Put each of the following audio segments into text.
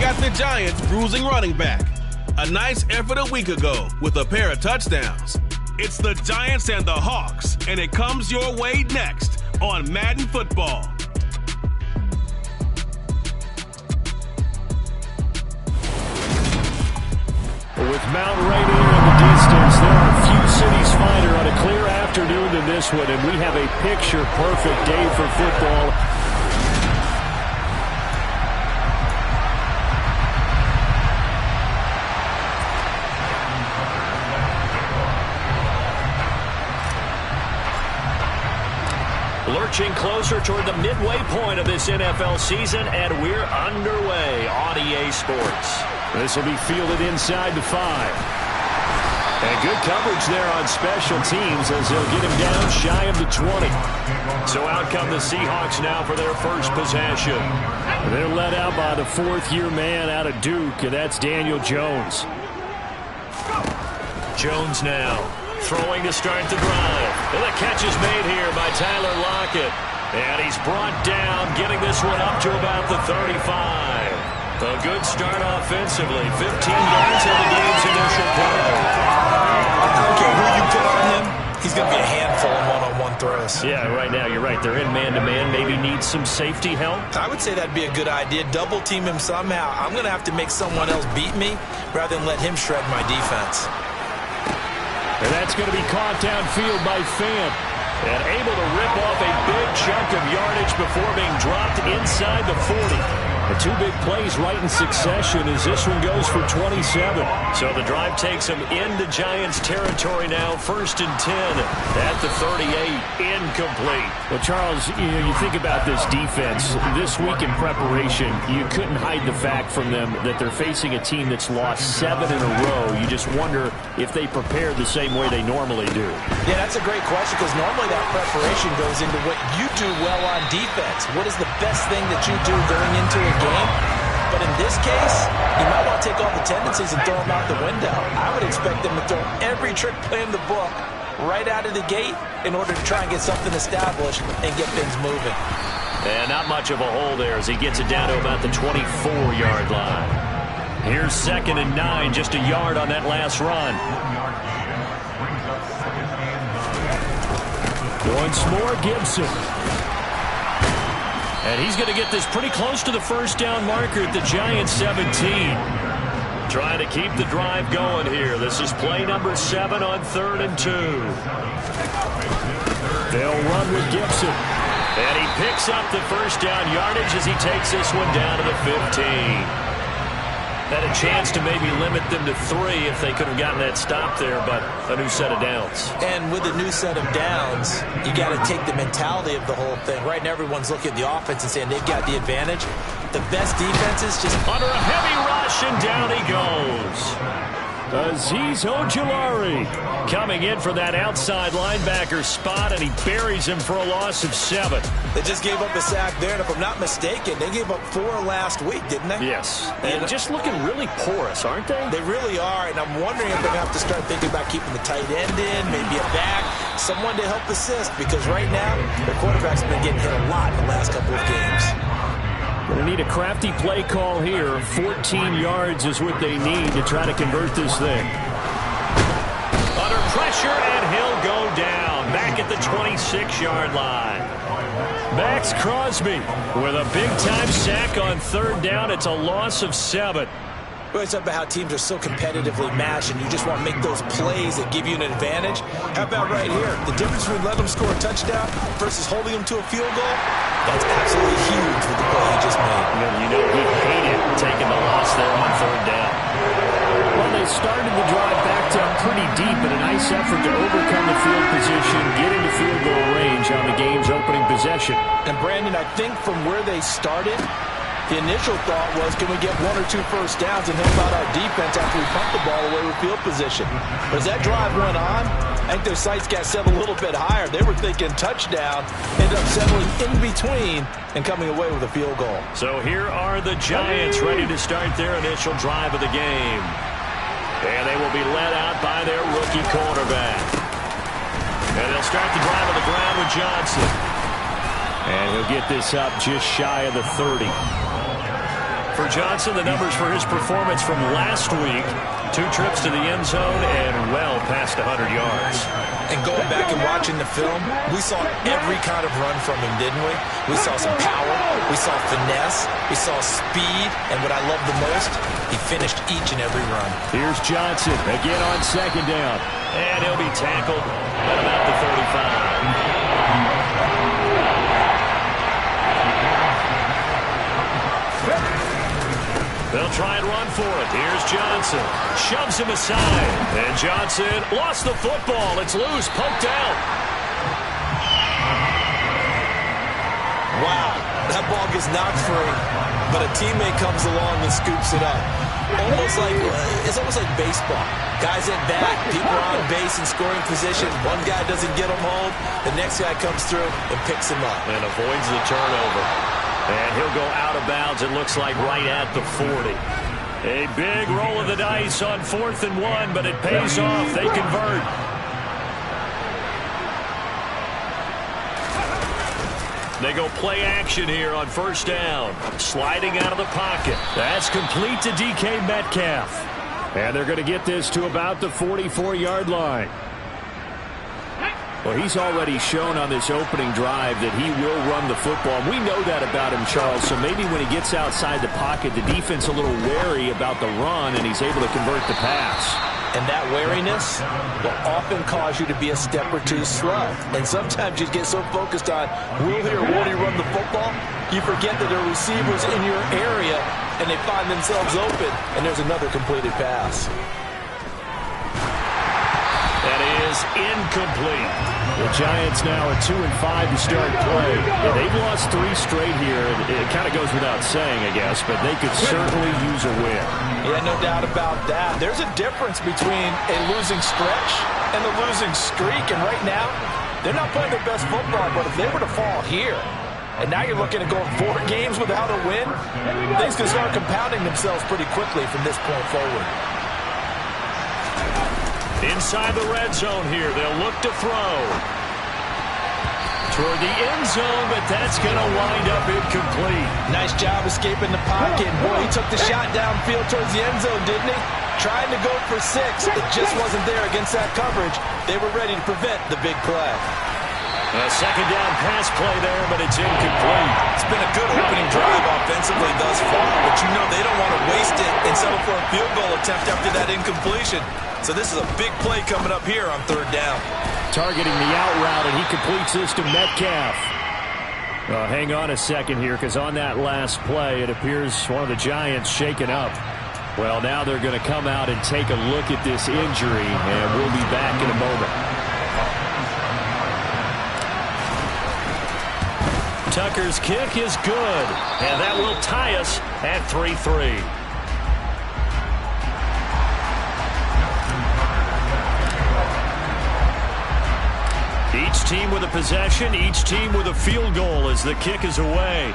got the Giants' bruising running back. A nice effort a week ago with a pair of touchdowns. It's the Giants and the Hawks, and it comes your way next on Madden Football. With Mount Rainier in the distance, there are few cities finer on a clear afternoon than this one, and we have a picture-perfect day for football. Lurching closer toward the midway point of this NFL season, and we're underway on EA Sports. This will be fielded inside the 5. And good coverage there on special teams as they'll get him down shy of the 20. So out come the Seahawks now for their first possession. They're led out by the fourth-year man out of Duke, and that's Daniel Jones. Jones now throwing to start the drive. And the catch is made here by Tyler Lockett. And he's brought down, getting this one up to about the 35. A good start offensively. 15 yards in the game's initial play. I don't care who you put on him, he's going to be a handful in one-on-one throws. Yeah, right now, you're right. They're in man-to-man. Maybe need some safety help. I would say that'd be a good idea. Double team him somehow. I'm going to have to make someone else beat me rather than let him shred my defense. And that's going to be caught downfield by Fant. And able to rip off a big chunk of yardage before being dropped inside the 40. The two big plays right in succession as this one goes for 27. So the drive takes him into Giants territory now. 1st and 10 at the 38. Incomplete. Well, Charles, you think about this defense. This week in preparation, you couldn't hide the fact from them that they're facing a team that's lost 7 in a row. You just wonder if they prepare the same way they normally do. Yeah, that's a great question because normally that preparation goes into what you do well on defense. What is the best thing that you do going into a game? But in this case, you might want to take all the tendencies and throw them out the window. I would expect them to throw every trick play in the book right out of the gate in order to try and get something established and get things moving. And not much of a hole there as he gets it down to about the 24-yard line. Here's 2nd and 9, just a yard on that last run. Once more, Gibson. And he's going to get this pretty close to the first down marker at the Giants 17. Trying to keep the drive going here. This is play number 7 on 3rd and 2. They'll run with Gibson. And he picks up the first down yardage as he takes this one down to the 15. Had a chance to maybe limit them to 3 if they could have gotten that stop there, but a new set of downs. And with a new set of downs, you got to take the mentality of the whole thing. Right now, everyone's looking at the offense and saying they've got the advantage. The best defenses just... Under a heavy rush, and down he goes. Azeez Ojulari coming in for that outside linebacker spot, and he buries him for a loss of 7. They just gave up a sack there, and if I'm not mistaken, they gave up 4 last week, didn't they? Yes. And just looking really porous, aren't they? They really are, and I'm wondering if they're going to have to start thinking about keeping the tight end in, maybe a back, someone to help assist, because right now, their quarterback's been getting hit a lot in the last couple of games. Going to need a crafty play call here. 14 yards is what they need to try to convert this thing. Under pressure, and he'll go down. Back at the 26-yard line. Max Crosby with a big-time sack on 3rd down. It's a loss of 7. We always talk about how teams are so competitively matched, and you just want to make those plays that give you an advantage. How about right here? The difference between letting them score a touchdown versus holding them to a field goal, that's absolutely huge with the play he just made. You know he hated taking the loss there on 3rd down. Well, they started the drive backed up pretty deep, but a nice effort to overcome the field position, get into field goal range on the game's opening possession. And, Brandon, I think from where they started, the initial thought was, can we get 1 or 2 first downs and help out our defense after we pump the ball away with field position? But as that drive went on, I think their sights got set a little bit higher. They were thinking touchdown, ended up settling in between and coming away with a field goal. So here are the Giants ready to start their initial drive of the game. And they will be led out by their rookie quarterback. And they'll start the drive on the ground with Johnson. And he'll get this up just shy of the 30. For Johnson, the numbers for his performance from last week, 2 trips to the end zone and well past 100 yards. And going back and watching the film, we saw every kind of run from him, didn't we? We saw some power, we saw finesse, we saw speed, and what I love the most, he finished each and every run. Here's Johnson again on second down. And he'll be tackled at about the 35. They'll try and run for it. Here's Johnson. Shoves him aside. And Johnson lost the football. It's loose. Poked out. Wow. That ball gets knocked free, but a teammate comes along and scoops it up. It's almost like baseball. Guys at bat, people are on base in scoring position. One guy doesn't get him home. The next guy comes through and picks him up. And avoids the turnover. And he'll go out of bounds, it looks like, right at the 40. A big roll of the dice on 4th and 1, but it pays off. They convert. They go play action here on 1st down. Sliding out of the pocket. That's complete to DK Metcalf. And they're going to get this to about the 44-yard line. Well, he's already shown on this opening drive that he will run the football. We know that about him, Charles, so maybe when he gets outside the pocket, the defense a little wary about the run, and he's able to convert the pass. And that wariness will often cause you to be a step or two slow. And sometimes you get so focused on, will he or won't he run the football, you forget that there are receivers in your area, and they find themselves open, and there's another completed pass. That is incomplete. The Giants now are 2-5 to start play. Yeah, they've lost 3 straight here. It kind of goes without saying, I guess, but they could certainly use a win. Yeah, no doubt about that. There's a difference between a losing stretch and a losing streak, and right now, they're not playing their best football, but if they were to fall here, and now you're looking at going 4 games without a win, things can start compounding themselves pretty quickly from this point forward. Inside the red zone here, they'll look to throw. Toward the end zone, but that's going to wind up incomplete. Nice job escaping the pocket. Boy, he took the shot downfield towards the end zone, didn't he? Trying to go for 6. It just wasn't there against that coverage. They were ready to prevent the big play. A second down pass play there, but it's incomplete. It's been a good opening drive offensively thus far, but you know they don't want to waste it and settle for a field goal attempt after that incompletion. So this is a big play coming up here on 3rd down. Targeting the out route, and he completes this to Metcalf. Hang on a second here, because on that last play, it appears one of the Giants shaken up. Well, now they're going to come out and take a look at this injury, and we'll be back in a moment. Tucker's kick is good, and that will tie us at 3-3. Each team with a possession, each team with a field goal as the kick is away.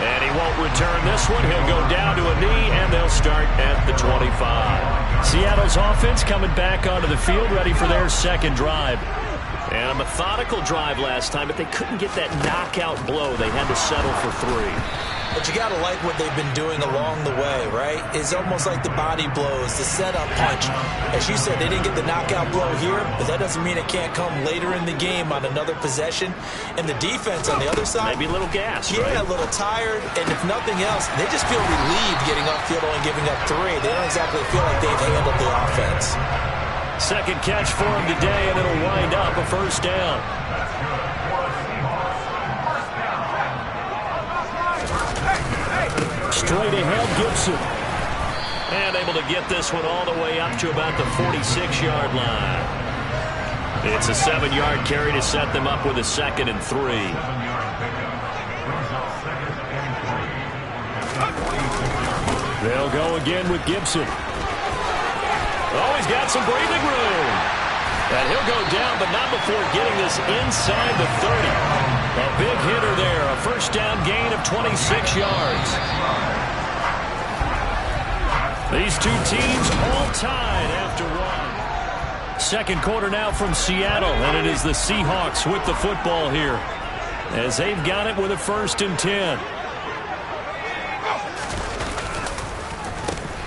And he won't return this one. He'll go down to a knee, and they'll start at the 25. Seattle's offense coming back onto the field, ready for their 2nd drive. And a methodical drive last time, but they couldn't get that knockout blow. They had to settle for 3. But you got to like what they've been doing along the way, right? It's almost like the body blows, the setup punch. As you said, they didn't get the knockout blow here, but that doesn't mean it can't come later in the game on another possession. And the defense on the other side, maybe a little gas, yeah, right? A little tired. And if nothing else, they just feel relieved getting upfield only giving up 3. They don't exactly feel like they've handled the offense. Second catch for him today, and it'll wind up a 1st down. Straight ahead, Gibson. And able to get this one all the way up to about the 46-yard line. It's a 7-yard carry to set them up with a 2nd and 3. They'll go again with Gibson. Oh, he's got some breathing room. And he'll go down, but not before getting this inside the 30. A big hitter there, a 1st down gain of 26 yards. These 2 teams all tied after 1. 2nd quarter now from Seattle, and it is the Seahawks with the football here. as they've got it with a 1st and 10.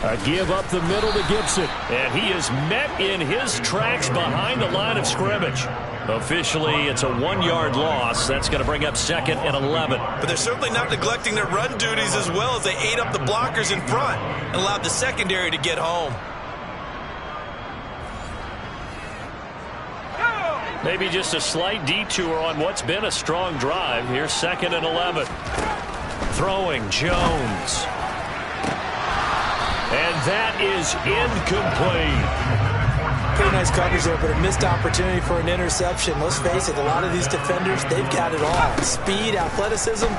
A give up the middle to Gibson. And he is met in his tracks behind the line of scrimmage. Officially, it's a 1-yard loss. That's going to bring up 2nd and 11. But they're certainly not neglecting their run duties as well, as they ate up the blockers in front and allowed the secondary to get home. Maybe just a slight detour on what's been a strong drive. Here's 2nd and 11. Throwing, Jones. And that is incomplete. Pretty nice coverage there, but a missed opportunity for an interception. Let's face it, a lot of these defenders, they've got it all. Speed, athleticism,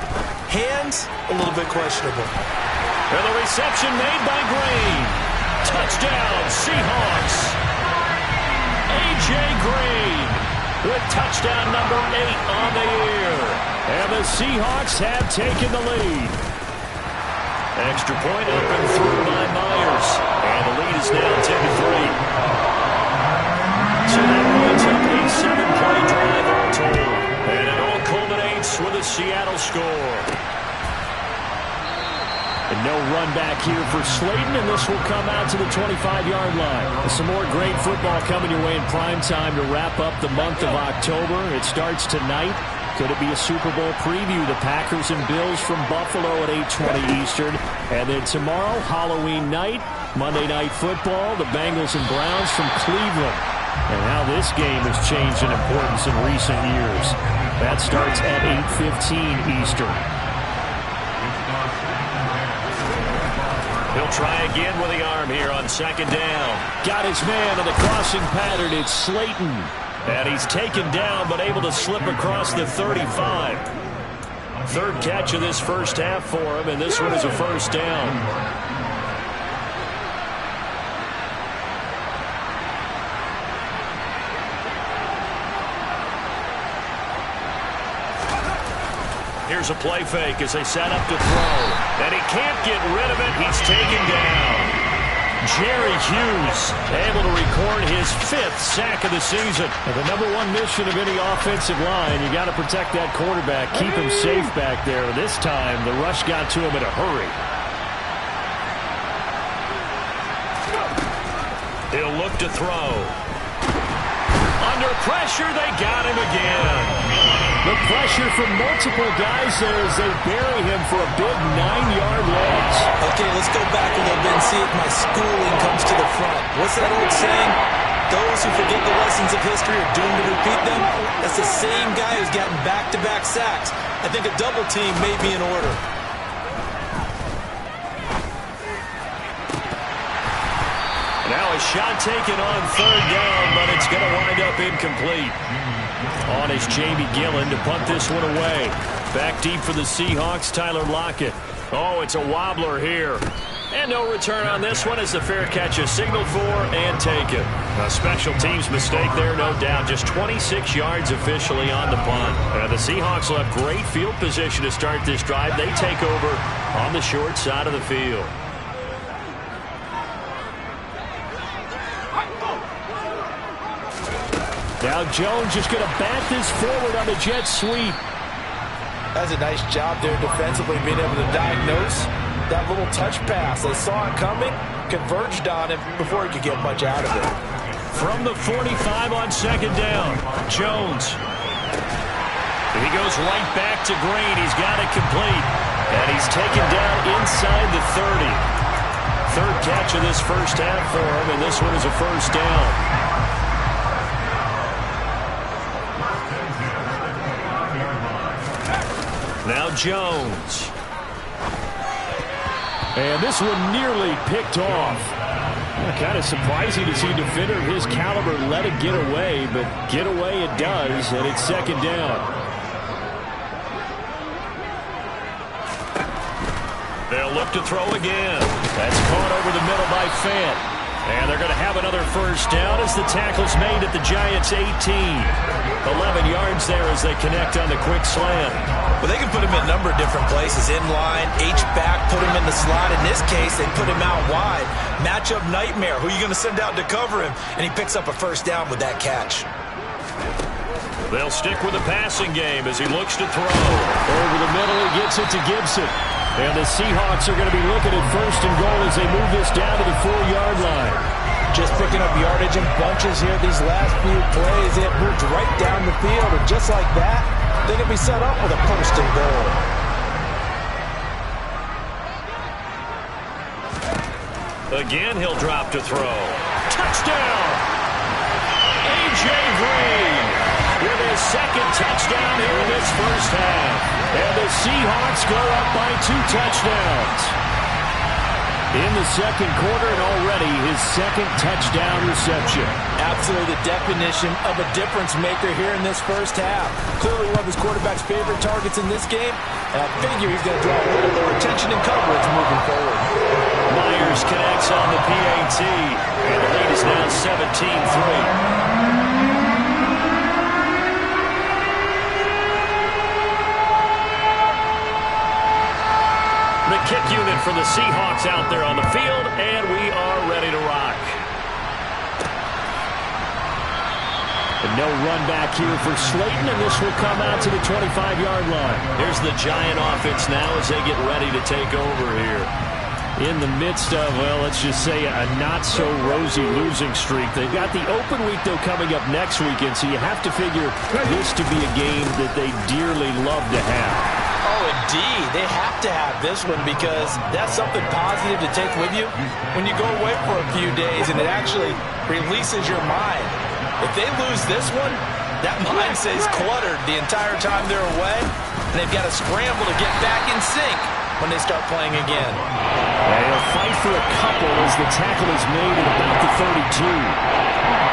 hands, a little bit questionable. And the reception made by Green. Touchdown, Seahawks. A.J. Green with touchdown number 8 on the year. And the Seahawks have taken the lead. Extra point up and through by Myers. And the lead is now 10-3. So that winds up a 7-play drive all told. And it all culminates with a Seattle score. And no run back here for Slayton, and this will come out to the 25-yard line. Some more great football coming your way in prime time to wrap up the month of October. It starts tonight. Could it be a Super Bowl preview? The Packers and Bills from Buffalo at 8:20 Eastern. And then tomorrow, Halloween night, Monday Night Football, the Bengals and Browns from Cleveland. And how this game has changed in importance in recent years. That starts at 8:15 Eastern. He'll try again with the arm here on 2nd down. Got his man on the crossing pattern. It's Slayton. And he's taken down, but able to slip across the 35. 3rd catch of this first half for him, and this one is a 1st down. Here's a play fake as they set up to throw. And he can't get rid of it. He's taken down. Jerry Hughes able to record his 5th sack of the season. And the #1 mission of any offensive line, you got to protect that quarterback, keep him safe back there. This time, the rush got to him in a hurry. He'll look to throw. Under pressure, they got him again. The pressure from multiple guys there as they bury him for a big 9-yard loss. Okay, let's go back a little bit and see if my schooling comes to the front. What's that old saying? Those who forget the lessons of history are doomed to repeat them. That's the same guy who's gotten back-to-back sacks. I think a double team may be in order. Now a shot taken on 3rd down, but it's going to wind up incomplete. On is Jamie Gillen to punt this one away. Back deep for the Seahawks, Tyler Lockett. Oh, it's a wobbler here. And no return on this one as the fair catch is signaled for and taken. A special teams mistake there, no doubt. Just 26 yards officially on the punt. The Seahawks will have great field position to start this drive. They take over on the short side of the field. Now Jones just going to bat this forward on the jet sweep. That's a nice job there defensively, being able to diagnose that little touch pass. They saw it coming, converged on him before he could get much out of it. From the 45 on 2nd down, Jones. He goes right back to Green. He's got it complete. And he's taken down inside the 30. 3rd catch of this first half for him, and this one is a 1st down. Now Jones. And this one nearly picked off. Kind of surprising to see a defender of his caliber let it get away, but get away it does, and it's 2nd down. They'll look to throw again. That's caught over the middle by Fant. And they're going to have another 1st down as the tackle's made at the Giants' 18. 11 yards there as they connect on the quick slant. Well, they can put him in a number of different places. In line, H-back, put him in the slot. In this case, they put him out wide. Matchup nightmare. Who are you going to send out to cover him? And he picks up a 1st down with that catch. They'll stick with the passing game as he looks to throw. Over the middle, he gets it to Gibson. And the Seahawks are going to be looking at 1st and goal as they move this down to the 4-yard line. Just picking up yardage in bunches here these last few plays. They have moved right down the field, and just like that, they can be set up with a 1st and goal. Again, he'll drop to throw. Touchdown! A.J. Green with his 2nd touchdown here in this first half. And the Seahawks go up by 2 touchdowns. In the 2nd quarter, and already his 2nd touchdown reception. Absolutely the definition of a difference maker here in this first half. Clearly one of his quarterback's favorite targets in this game, and I figure he's going to draw a little more attention and coverage moving forward. Myers connects on the PAT, and the lead is now 17-3. The kick unit for the Seahawks out there on the field, and we are ready to rock. And no run back here for Slayton, and this will come out to the 25-yard line. Here's the Giant offense now as they get ready to take over here. In the midst of, well, let's just say a not-so-rosy losing streak. They've got the open week, though, coming up next weekend, so you have to figure this to be a game that they dearly love to have. Oh, indeed. They have to have this one because that's something positive to take with you when you go away for a few days, and it actually releases your mind. If they lose this one, that mind stays cluttered the entire time they're away, and they've got to scramble to get back in sync when they start playing again. They'll fight for a couple as the tackle is made at about the 32.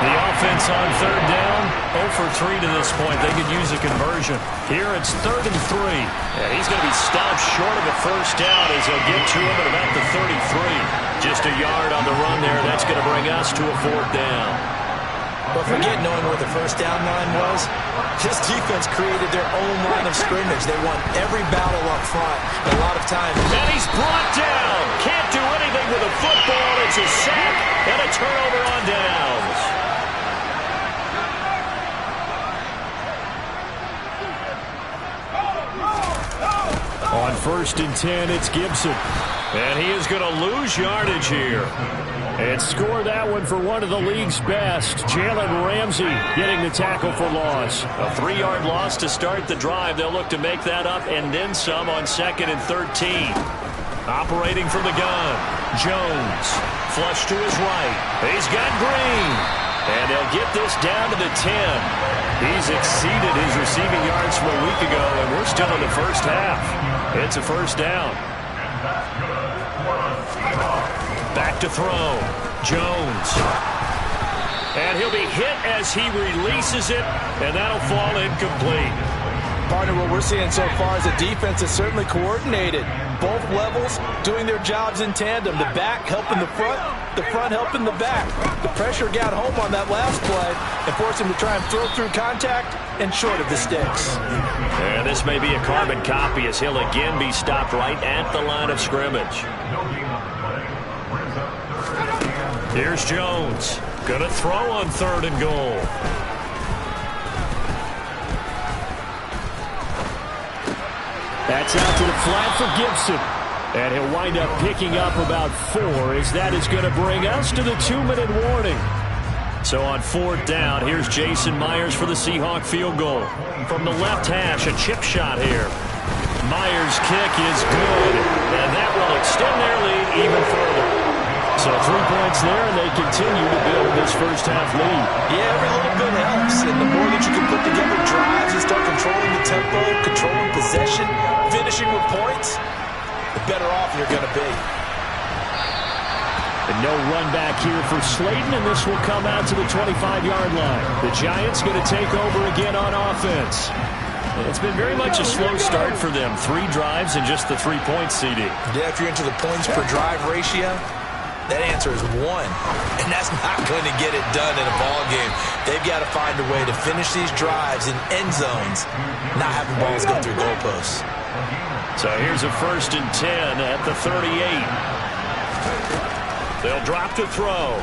The offense on 3rd down, 0 for 3 to this point. They could use a conversion. Here it's 3rd and 3. Yeah, he's going to be stopped short of a 1st down as they'll get to him at about the 33. Just a yard on the run there. That's going to bring us to a 4th down. But forget knowing where the 1st down line was. This defense created their own line of scrimmage. They won every battle up front. A lot of times. And he's brought down. Can't do anything with a football. It's a sack and a turnover on downs. On 1st and 10, it's Gibson. And he is going to lose yardage here. And score that one for one of the league's best. Jalen Ramsey getting the tackle for loss. A 3-yard loss to start the drive. They'll look to make that up and then some on 2nd and 13. Operating from the gun. Jones. Flush to his right. He's got Green. And they'll get this down to the 10. He's exceeded his receiving yards from a week ago, and we're still in the first half. It's a 1st down. Back to throw. Jones. And he'll be hit as he releases it, and that'll fall incomplete. Partner, what we're seeing so far is a defense that's certainly coordinated. Both levels doing their jobs in tandem. The back helping the front helping the back. The pressure got home on that last play and forced him to try and throw through contact and short of the sticks. And this may be a carbon copy as he'll again be stopped right at the line of scrimmage. Here's Jones. Gonna throw on 3rd and goal. That's out to the flat for Gibson. And he'll wind up picking up about 4 as that is going to bring us to the 2-minute warning. So on 4th down, here's Jason Myers for the Seahawk field goal. From the left hash, a chip shot here. Myers' kick is good, and that will extend their lead even further. So 3 points there, and they continue to build this first half lead. Yeah, every little bit helps, and the more that you can put together drives and start controlling the tempo, controlling possession, finishing with points, the better off you're going to be. And no run back here for Slayton, and this will come out to the 25-yard line. The Giants going to take over again on offense. It's been very much a slow start for them. 3 drives and just the 3 points, CD. Yeah, if you're into the points per drive ratio, that answer is 1. And that's not going to get it done in a ball game. They've got to find a way to finish these drives in end zones, not having balls go through goalposts. So here's a 1st and 10 at the 38. They'll drop to throw.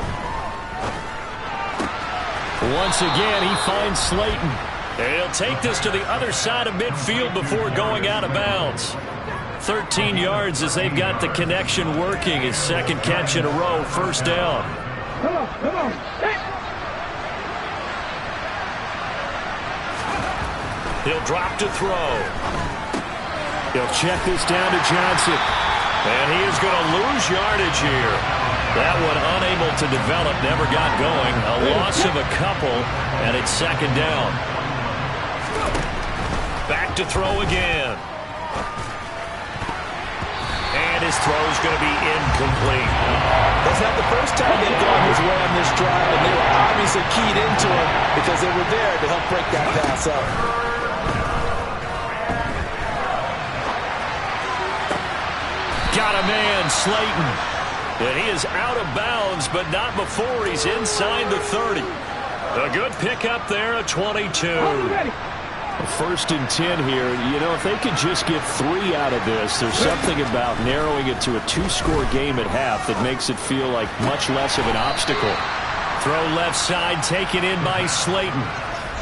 Once again, he finds Slayton. He'll take this to the other side of midfield before going out of bounds. 13 yards as they've got the connection working. His second catch in a row, first down. Come on. He'll drop to throw. He'll check this down to Johnson. And he is going to lose yardage here. That one unable to develop, never got going. A loss of a couple, and it's second down. Back to throw again. And his throw's going to be incomplete. That's not the first time they've gone his way on this drive, and they were obviously keyed into it because they were there to help break that pass up. Got a man, Slayton. And he is out of bounds, but not before he's inside the 30. A good pickup there, a 22. First and 10 here. You know, if they could just get 3 out of this, there's something about narrowing it to a 2-score game at half that makes it feel like much less of an obstacle. Throw left side, taken in by Slayton.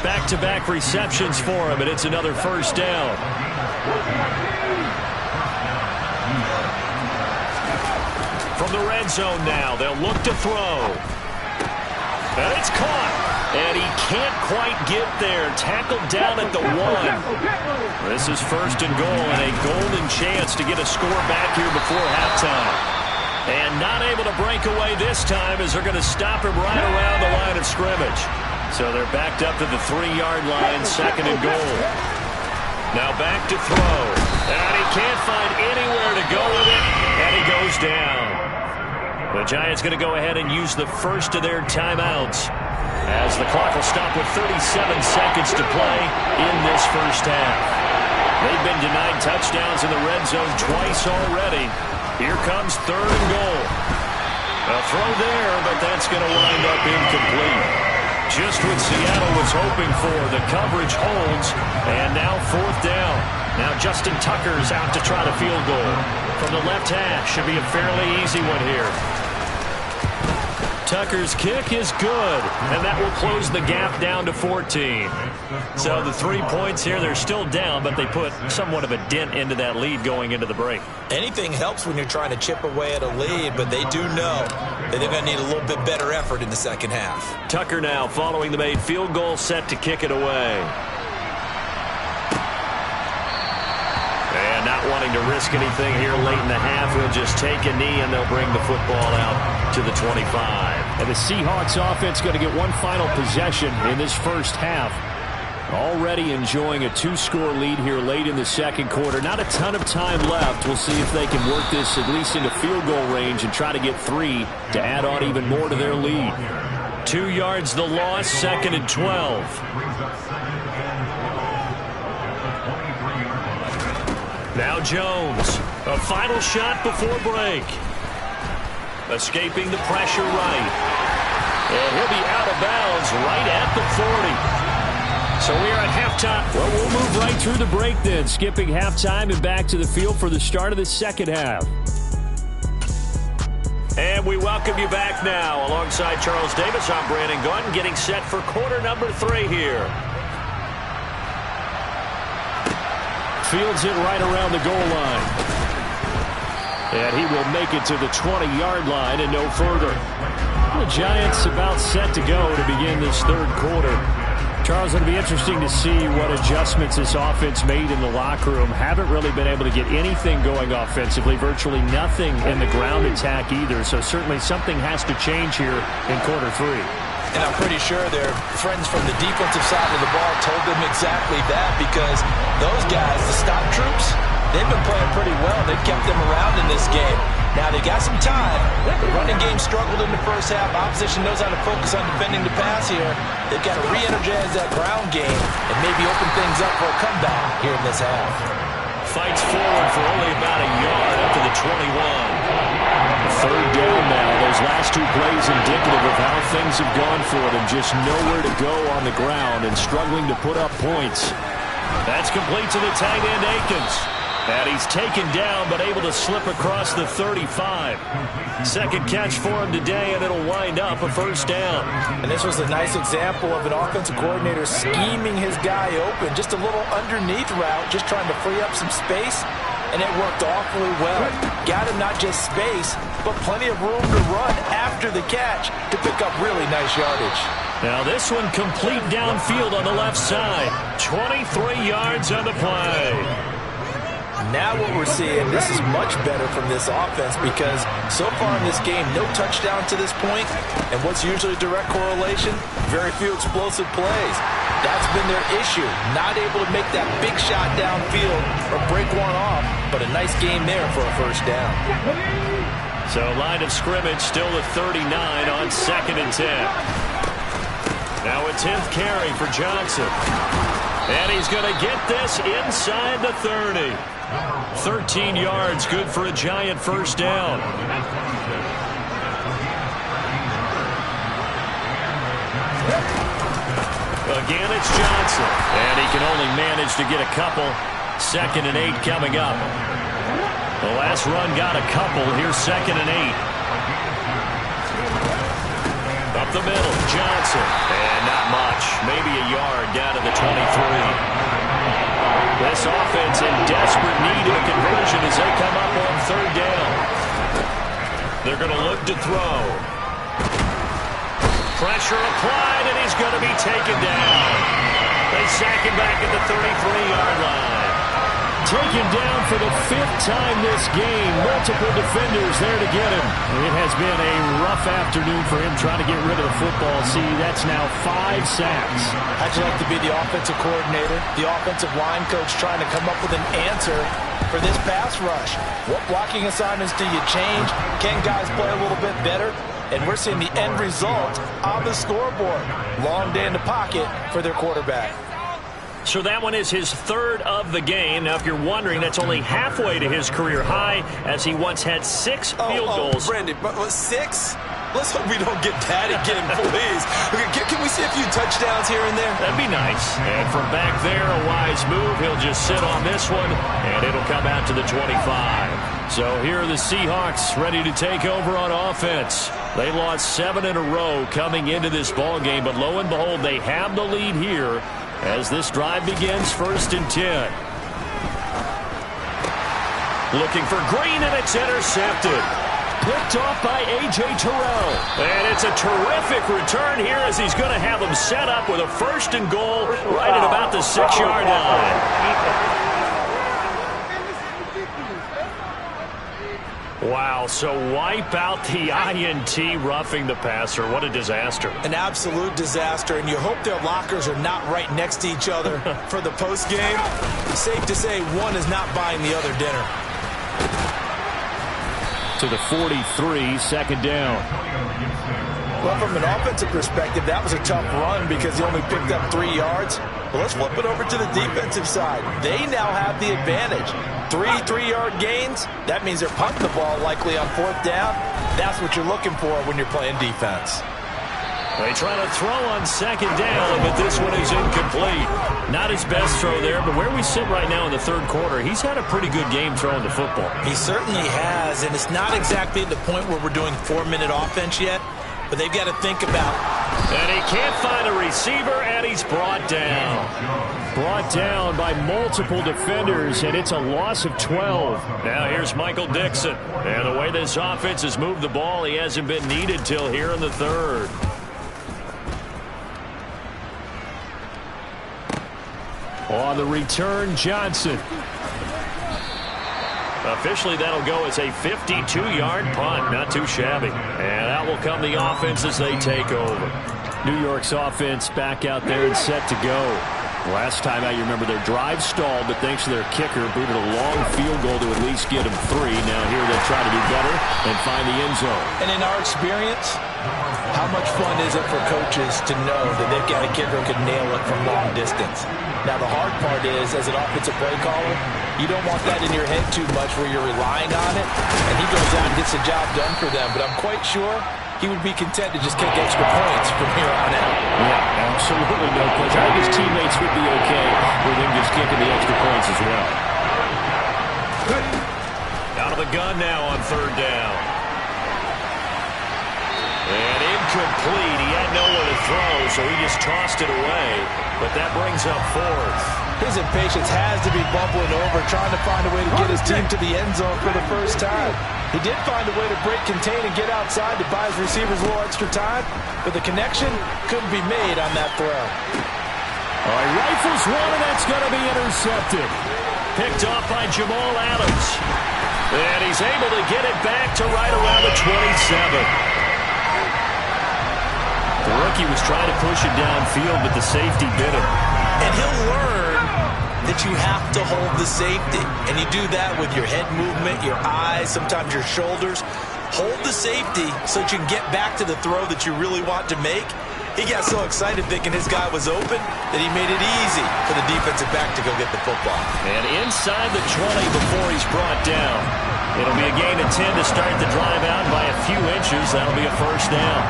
Back-to-back receptions for him, and it's another first down. From the red zone now, they'll look to throw. And it's caught. And he can't quite get there. Tackled down at the 1. This is first and goal, and a golden chance to get a score back here before halftime. And not able to break away this time as they're going to stop him right around the line of scrimmage. So they're backed up to the 3-yard line, second and goal. Now back to throw. And he can't find anywhere to go with it, and he goes down. The Giants going to go ahead and use the first of their timeouts as the clock will stop with 37 seconds to play in this first half. They've been denied touchdowns in the red zone twice already. Here comes third and goal. A throw there, but that's going to wind up incomplete. Just what Seattle was hoping for. The coverage holds, and now fourth down. Now Justin Tucker's out to try the field goal. From the left hash, should be a fairly easy one here. Tucker's kick is good, and that will close the gap down to 14. So the 3 points here, they're still down, but they put somewhat of a dent into that lead going into the break. Anything helps when you're trying to chip away at a lead, but they do know that they're going to need a little bit better effort in the second half. Tucker now following the made field goal, set to kick it away. And not wanting to risk anything here late in the half, he'll just take a knee and they'll bring the football out to the 25. And the Seahawks offense going to get one final possession in this first half. Already enjoying a 2-score lead here late in the second quarter. Not a ton of time left. We'll see if they can work this at least into field goal range and try to get 3 to add on even more to their lead. 2 yards the loss, second and 12. Now Jones, a final shot before break. Escaping the pressure right. And he'll be out of bounds right at the 40. So we are at halftime. Well, we'll move right through the break then. Skipping halftime and back to the field for the start of the second half. And we welcome you back now. Alongside Charles Davis, I'm Brandon Gunn, getting set for quarter number 3 here. Fields it right around the goal line. And he will make it to the 20-yard line and no further. The Giants about set to go to begin this third quarter. Charles, it'll be interesting to see what adjustments this offense made in the locker room. Haven't really been able to get anything going offensively. Virtually nothing in the ground attack either. So certainly something has to change here in quarter 3. And I'm pretty sure their friends from the defensive side of the ball told them exactly that, because those guys, the stop troops, they've been playing pretty well. They've kept them around in this game. Now, they got some time. The running game struggled in the first half. Opposition knows how to focus on defending the pass here. They've got to re-energize that ground game and maybe open things up for a comeback here in this half. Fights forward for only about a yard up to the 21. Third down now. Those last 2 plays indicative of how things have gone for them. Just nowhere to go on the ground and struggling to put up points. That's complete to the tight end, Akins. And he's taken down, but able to slip across the 35. Second catch for him today, and it'll wind up a first down. And this was a nice example of an offensive coordinator scheming his guy open. Just a little underneath route, just trying to free up some space, and it worked awfully well. Got him not just space, but plenty of room to run after the catch to pick up really nice yardage. Now this one complete downfield on the left side. 23 yards on the play. Now what we're seeing, this is much better from this offense because so far in this game, no touchdown to this point, and what's usually a direct correlation? Very few explosive plays. That's been their issue, not able to make that big shot downfield or break one off, but a nice game there for a first down. So line of scrimmage still at 39 on 2nd and 10. Now a 10th carry for Johnson. And he's going to get this inside the 30. 13 yards, good for a Giant first down. Again, it's Johnson. And he can only manage to get a couple. 2nd and 8 coming up. The last run got a couple. Here's 2nd and 8. Up the middle, Johnson. And not much. Maybe a yard down to the 23. This offense in desperate need of a conversion as they come up on 3rd down. They're going to look to throw. Pressure applied, and he's going to be taken down. They sack him back at the 33-yard line. Taken down for the 5th time this game. Multiple defenders there to get him. It has been a rough afternoon for him trying to get rid of the football. See, that's now 5 sacks. How'd you like to be the offensive coordinator, the offensive line coach trying to come up with an answer for this pass rush? What blocking assignments do you change? Can guys play a little bit better? And we're seeing the end result on the scoreboard. Long day in the pocket for their quarterback. So that one is his 3rd of the game. Now, if you're wondering, that's only halfway to his career high, as he once had 6 field goals. Brandon, but 6? Let's hope we don't get that again, please. Can we see a few touchdowns here and there? That'd be nice. And from back there, a wise move. He'll just sit on this one, and it'll come out to the 25. So here are the Seahawks ready to take over on offense. They lost 7 in a row coming into this ball game, but lo and behold, they have the lead here as this drive begins. 1st and 10. Looking for Green, and it's intercepted. Picked off by A.J. Terrell. And it's a terrific return here as he's going to have him set up with a 1st and goal right at about the 6-yard line. Wow, so wipe out the INT, roughing the passer. What a disaster. An absolute disaster, and you hope their lockers are not right next to each other for the postgame. Safe to say one is not buying the other dinner. To the 43, 2nd down. Well, from an offensive perspective, that was a tough run because he only picked up 3 yards. But let's flip it over to the defensive side. They now have the advantage. 3 3-yard gains, that means they're punting the ball likely on 4th down. That's what you're looking for when you're playing defense. They try to throw on 2nd down, but this one is incomplete. Not his best throw there, but where we sit right now in the 3rd quarter, he's had a pretty good game throwing the football. He certainly has, and it's not exactly the point where we're doing 4-minute offense yet, but they've got to think about. And he can't find a receiver, and he's brought down. Brought down by multiple defenders, and it's a loss of 12. Now here's Michael Dixon. And the way this offense has moved the ball, he hasn't been needed till here in the 3rd. On the return, Johnson. Officially, that'll go as a 52-yard punt. Not too shabby. And out will come the offense as they take over. New York's offense back out there and set to go. Last time out, you remember their drive stalled, but thanks to their kicker, booted a long field goal to at least get them 3. Now here they try to do better and find the end zone. And in our experience, how much fun is it for coaches to know that they've got a kicker who can nail it from long distance? Now the hard part is, as an offensive play caller, you don't want that in your head too much where you're relying on it, and he goes out and gets the job done for them. But I'm quite sure he would be content to just kick extra points from here on out. Yeah, absolutely no question. I think his teammates would be okay with him just kicking the extra points as well. the gun now on third down. And incomplete. He had nowhere to throw, so he just tossed it away. But that brings up fourth. His impatience has to be bubbling over, trying to find a way to get his team to the end zone for the first time. He did find a way to break, contain, and get outside to buy his receivers a little extra time, but the connection couldn't be made on that throw. All right, rifles one, and that's going to be intercepted. Picked off by Jamal Adams. And he's able to get it back to right around the 27. The rookie was trying to push it downfield, but the safety bit him. And he'll learn that you have to hold the safety. And you do that with your head movement, your eyes, sometimes your shoulders. Hold the safety so that you can get back to the throw that you really want to make. He got so excited thinking his guy was open that he made it easy for the defensive back to go get the football. And inside the 20 before he's brought down. It'll be a gain of 10 to start the drive out by a few inches. That'll be a first down.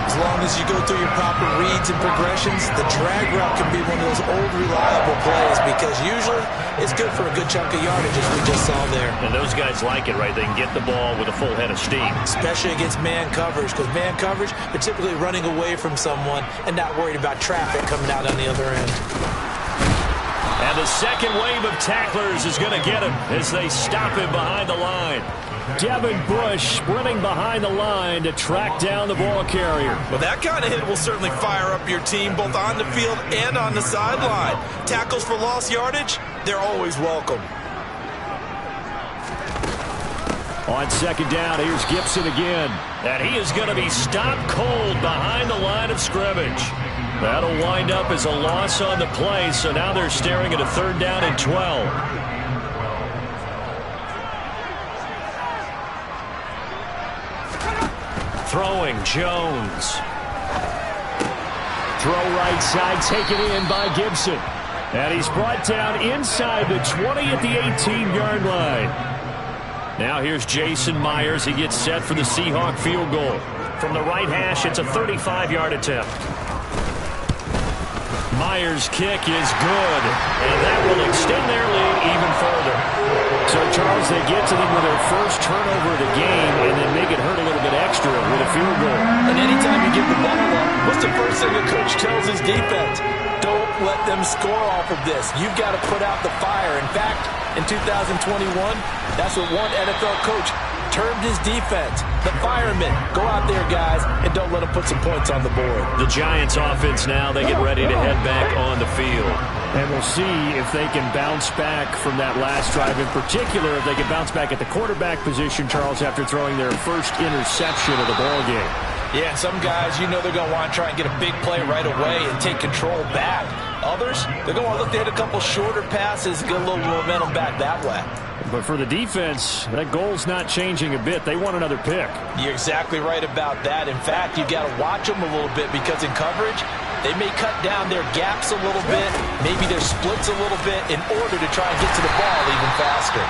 As long as you go through your proper reads and progressions, the drag route can be one of those old reliable plays because usually it's good for a good chunk of yardage, as we just saw there. And those guys like it, right? They can get the ball with a full head of steam. Especially against man coverage, because man coverage, they're typically running away from someone and not worried about traffic coming out on the other end. And the second wave of tacklers is going to get him as they stop him behind the line. Devin Bush sprinting behind the line to track down the ball carrier. Well, that kind of hit will certainly fire up your team both on the field and on the sideline. Tackles for lost yardage, they're always welcome. On second down, here's Gibson again. And he is going to be stopped cold behind the line of scrimmage. That'll wind up as a loss on the play, so now they're staring at a third down and 12. Throwing, Jones. Throw right side, taken in by Gibson. And he's brought down inside the 20 at the 18-yard line. Now here's Jason Myers. He gets set for the Seahawk field goal. From the right hash, it's a 35-yard attempt. Myers' kick is good, and that will extend their lead even further. So, Charles, they get to them with their first turnover of the game and then make it hurt a little bit extra with a field goal. And anytime you give the ball up, what's the first thing a coach tells his defense? Don't let them score off of this. You've got to put out the fire. In fact, in 2021, that's what one NFL coach termed his defense. The firemen. Go out there, guys, and don't let them put some points on the board. The Giants offense now, they get ready to head back on the field. And we'll see if they can bounce back from that last drive. In particular, if they can bounce back at the quarterback position, Charles, after throwing their first interception of the ball game. Yeah, some guys, you know they're going to want to try and get a big play right away and take control back. Others, they're going to want to look to hit a couple shorter passes, get a little momentum back that way. But for the defense, that goal's not changing a bit. They want another pick. You're exactly right about that. In fact, you've got to watch them a little bit because in coverage, they may cut down their gaps a little bit, maybe their splits a little bit in order to try and get to the ball even faster.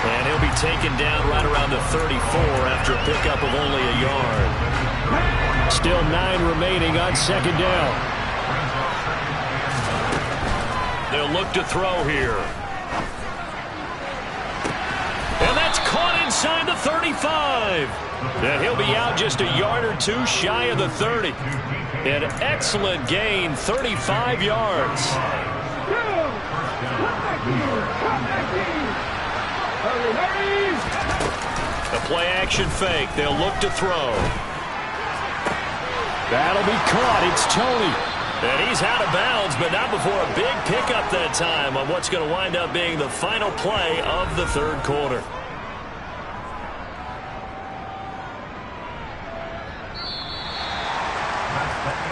And he'll be taken down right around the 34 after a pickup of only a yard. Still 9 remaining on second down. They'll look to throw here. And that's caught inside the 35. And he'll be out just a yard or two shy of the 30. An excellent gain, 35 yards. A play-action fake. They'll look to throw. That'll be caught. It's Tony. And he's out of bounds, but not before a big pickup that time on what's going to wind up being the final play of the third quarter.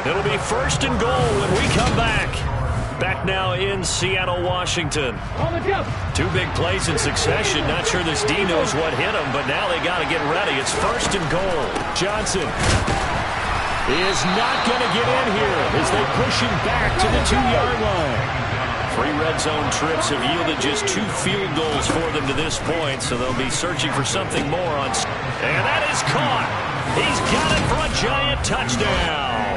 It'll be first and goal when we come back. Back now in Seattle, Washington. 2 big plays in succession. Not sure this D knows what hit him, but now they got to get ready. It's first and goal. Johnson is not going to get in here as they push him back to the 2-yard line. 3 red zone trips have yielded just 2 field goals for them to this point, so they'll be searching for something more on. And that is caught. He's got it for a Giant touchdown.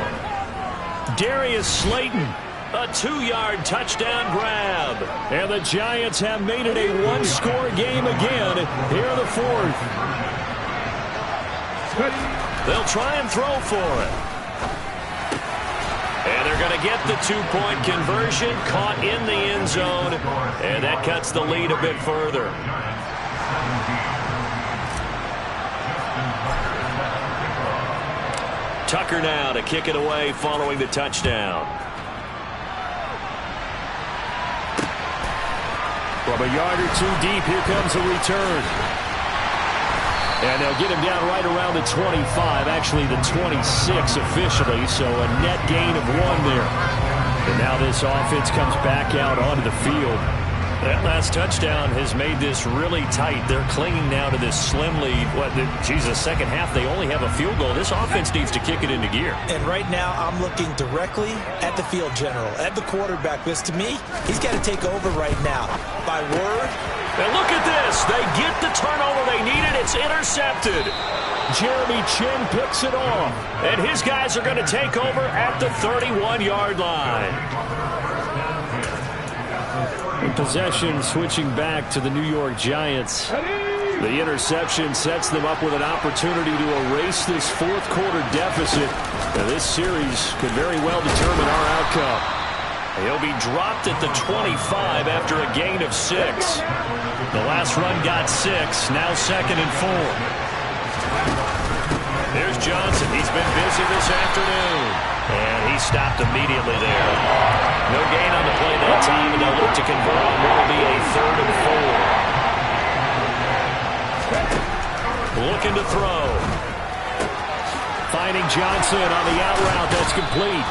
Darius Slayton A 2-yard touchdown grab. And the Giants have made it a one-score game again here in the fourth. They'll try and throw for it. And they're going to get the 2-point conversion, caught in the end zone, and that cuts the lead a bit further. Tucker now to kick it away following the touchdown. From a yard or two deep, here comes a return. And they'll get him down right around the 25, actually the 26 officially, so a net gain of 1 there. And now this offense comes back out onto the field. That last touchdown has made this really tight. They're clinging now to this slim lead. The second half, they only have a field goal. This offense needs to kick it into gear. And right now, I'm looking directly at the field general, at the quarterback. Because to me, he's got to take over right now. By word. And look at this. They get the turnover they needed. It's intercepted. Jeremy Chin picks it off. And his guys are going to take over at the 31-yard line. Possession switching back to the New York Giants. The interception sets them up with an opportunity to erase this fourth quarter deficit. Now, this series could very well determine our outcome. He'll be dropped at the 25 after a gain of 6. The last run got 6. Now 2nd and 4. Here's Johnson. He's been busy this afternoon. And he stopped immediately there. No gain on the play that time, and they'll look to convert on what will be a 3rd and 4. Looking to throw. Finding Johnson on the out route. That's complete.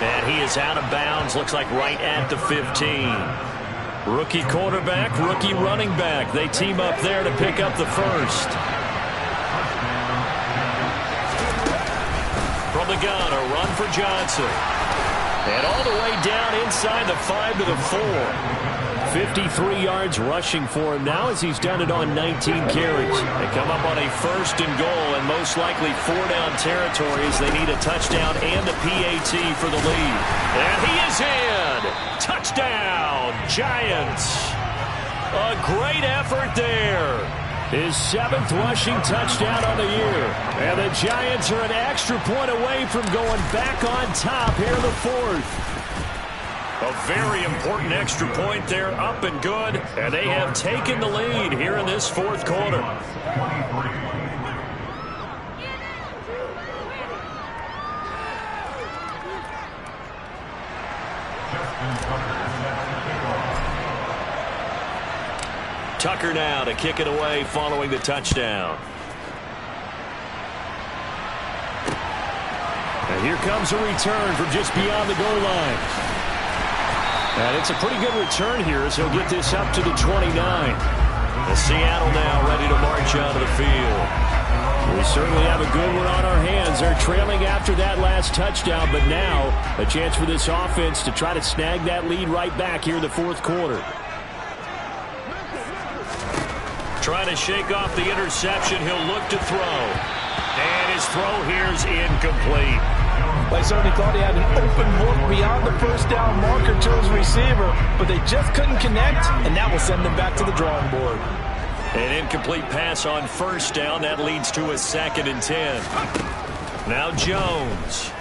And he is out of bounds. Looks like right at the 15. Rookie quarterback, rookie running back. They team up there to pick up the first. From the gun, a run for Johnson. And all the way down inside the 5 to the 4. 53 yards rushing for him now as he's done it on 19 carries. They come up on a 1st and goal and most likely 4-down territory as they need a touchdown and a PAT for the lead. And he is in. Touchdown, Giants. A great effort there. His 7th rushing touchdown on the year. And the Giants are an extra point away from going back on top here in the 4th. A very important extra point there, up and good. And they have taken the lead here in this 4th quarter. Tucker now to kick it away following the touchdown. And here comes a return from just beyond the goal line. And it's a pretty good return here as he'll get this up to the 29. The Seattle now ready to march onto the field. We certainly have a good one on our hands. They're trailing after that last touchdown, but now a chance for this offense to try to snag that lead right back here in the 4th quarter. Trying to shake off the interception. He'll look to throw. And his throw here is incomplete. I certainly thought he had an open look beyond the 1st down marker to his receiver, but they just couldn't connect, and that will send them back to the drawing board. An incomplete pass on 1st down. That leads to a 2nd and 10. Now Jones.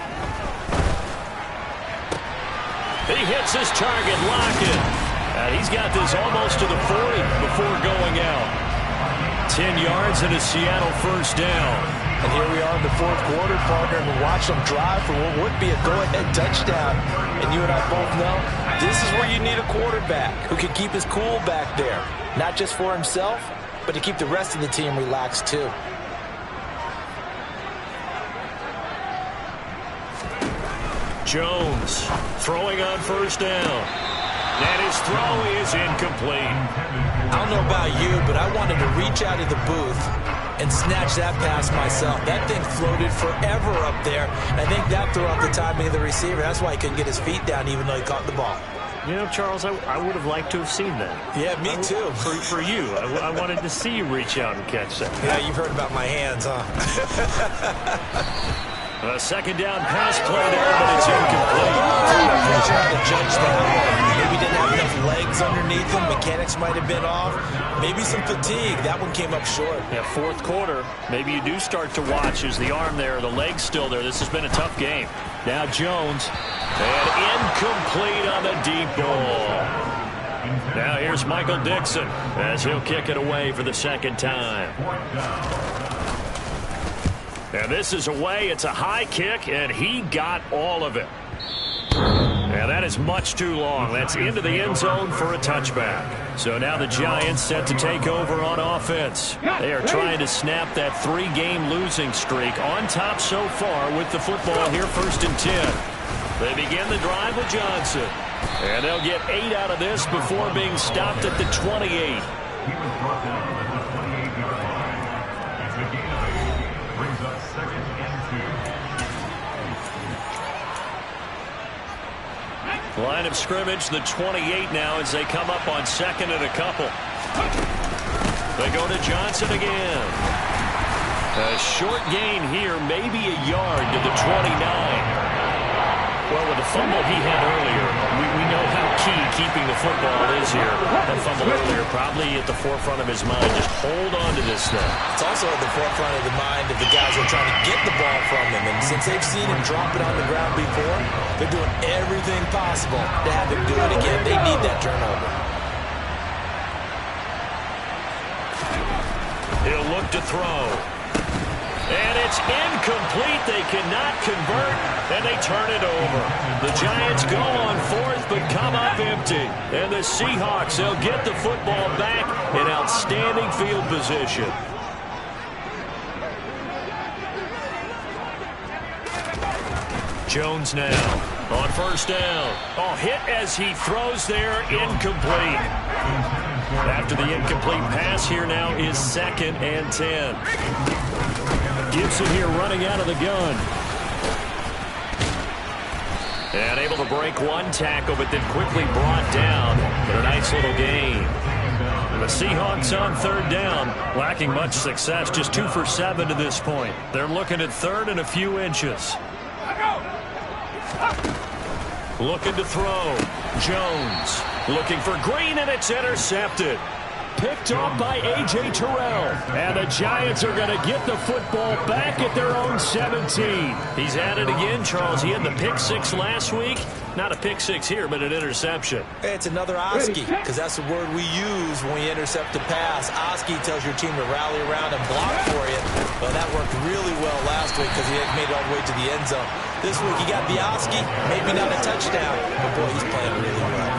He hits his target, Lockett. And he's got this almost to the 40 before going out. 10 yards and a Seattle 1st down. And here we are in the 4th quarter, partner, and watch them drive for what would be a go-ahead touchdown. And you and I both know this is where you need a quarterback who can keep his cool back there. Not just for himself, but to keep the rest of the team relaxed too. Jones throwing on 1st down. And his throw is incomplete. I don't know about you, but I wanted to reach out of the booth and snatch that pass myself. That thing floated forever up there. I think that threw off the timing of the receiver. That's why he couldn't get his feet down even though he caught the ball. You know, Charles, I would have liked to have seen that. Yeah, me too. For you. I wanted to see you reach out and catch that. Yeah, you've heard about my hands, huh? A second down pass play there, but it's incomplete. I'm not sure how to judge that. Maybe didn't have enough legs underneath him. Mechanics might have been off. Maybe some fatigue. That one came up short. Yeah, fourth quarter. Maybe you do start to watch. Is the arm there, the leg's still there. This has been a tough game. Now Jones. And incomplete on the deep ball. Now here's Michael Dixon as he'll kick it away for the second time. And this is away. It's a high kick, and he got all of it. And that is much too long. That's into the end zone for a touchback. So now the Giants set to take over on offense. They are trying to snap that 3-game losing streak. On top so far with the football here, 1st and 10. They begin the drive with Johnson. And they'll get 8 out of this before being stopped at the 28. Line of scrimmage, the 28 now as they come up on 2nd and a couple. They go to Johnson again. A short gain here, maybe a yard to the 29. Well, with the fumble he had earlier, we know how key keeping the football is here. That fumble earlier probably at the forefront of his mind. Just hold on to this thing. It's also at the forefront of the mind of the guys who are trying to get the ball from him. And since they've seen him drop it on the ground before, they're doing everything possible to have him do it again. They need that turnover. He'll look to throw. And it's incomplete. They cannot convert, and they turn it over. The Giants go on 4th, but come up empty. And the Seahawks, they'll get the football back in outstanding field position. Jones now on 1st down. Oh, hit as he throws there, incomplete. After the incomplete pass, here now is 2nd and 10. Gibson here running out of the gun. And able to break one tackle, but then quickly brought down. But a nice little gain. The Seahawks on 3rd down, lacking much success, just 2 for 7 to this point. They're looking at 3rd and a few inches. Looking to throw. Jones looking for Green, and it's intercepted. Picked off by A.J. Terrell. And the Giants are going to get the football back at their own 17. He's at it again, Charles. He had the pick 6 last week. Not a pick 6 here, but an interception. Hey, it's another Oski, because that's the word we use when we intercept a pass. Oski tells your team to rally around and block for you. Well, that worked really well last week because he had made it all the way to the end zone. This week he got the Oski, maybe not a touchdown, but boy, he's playing really well.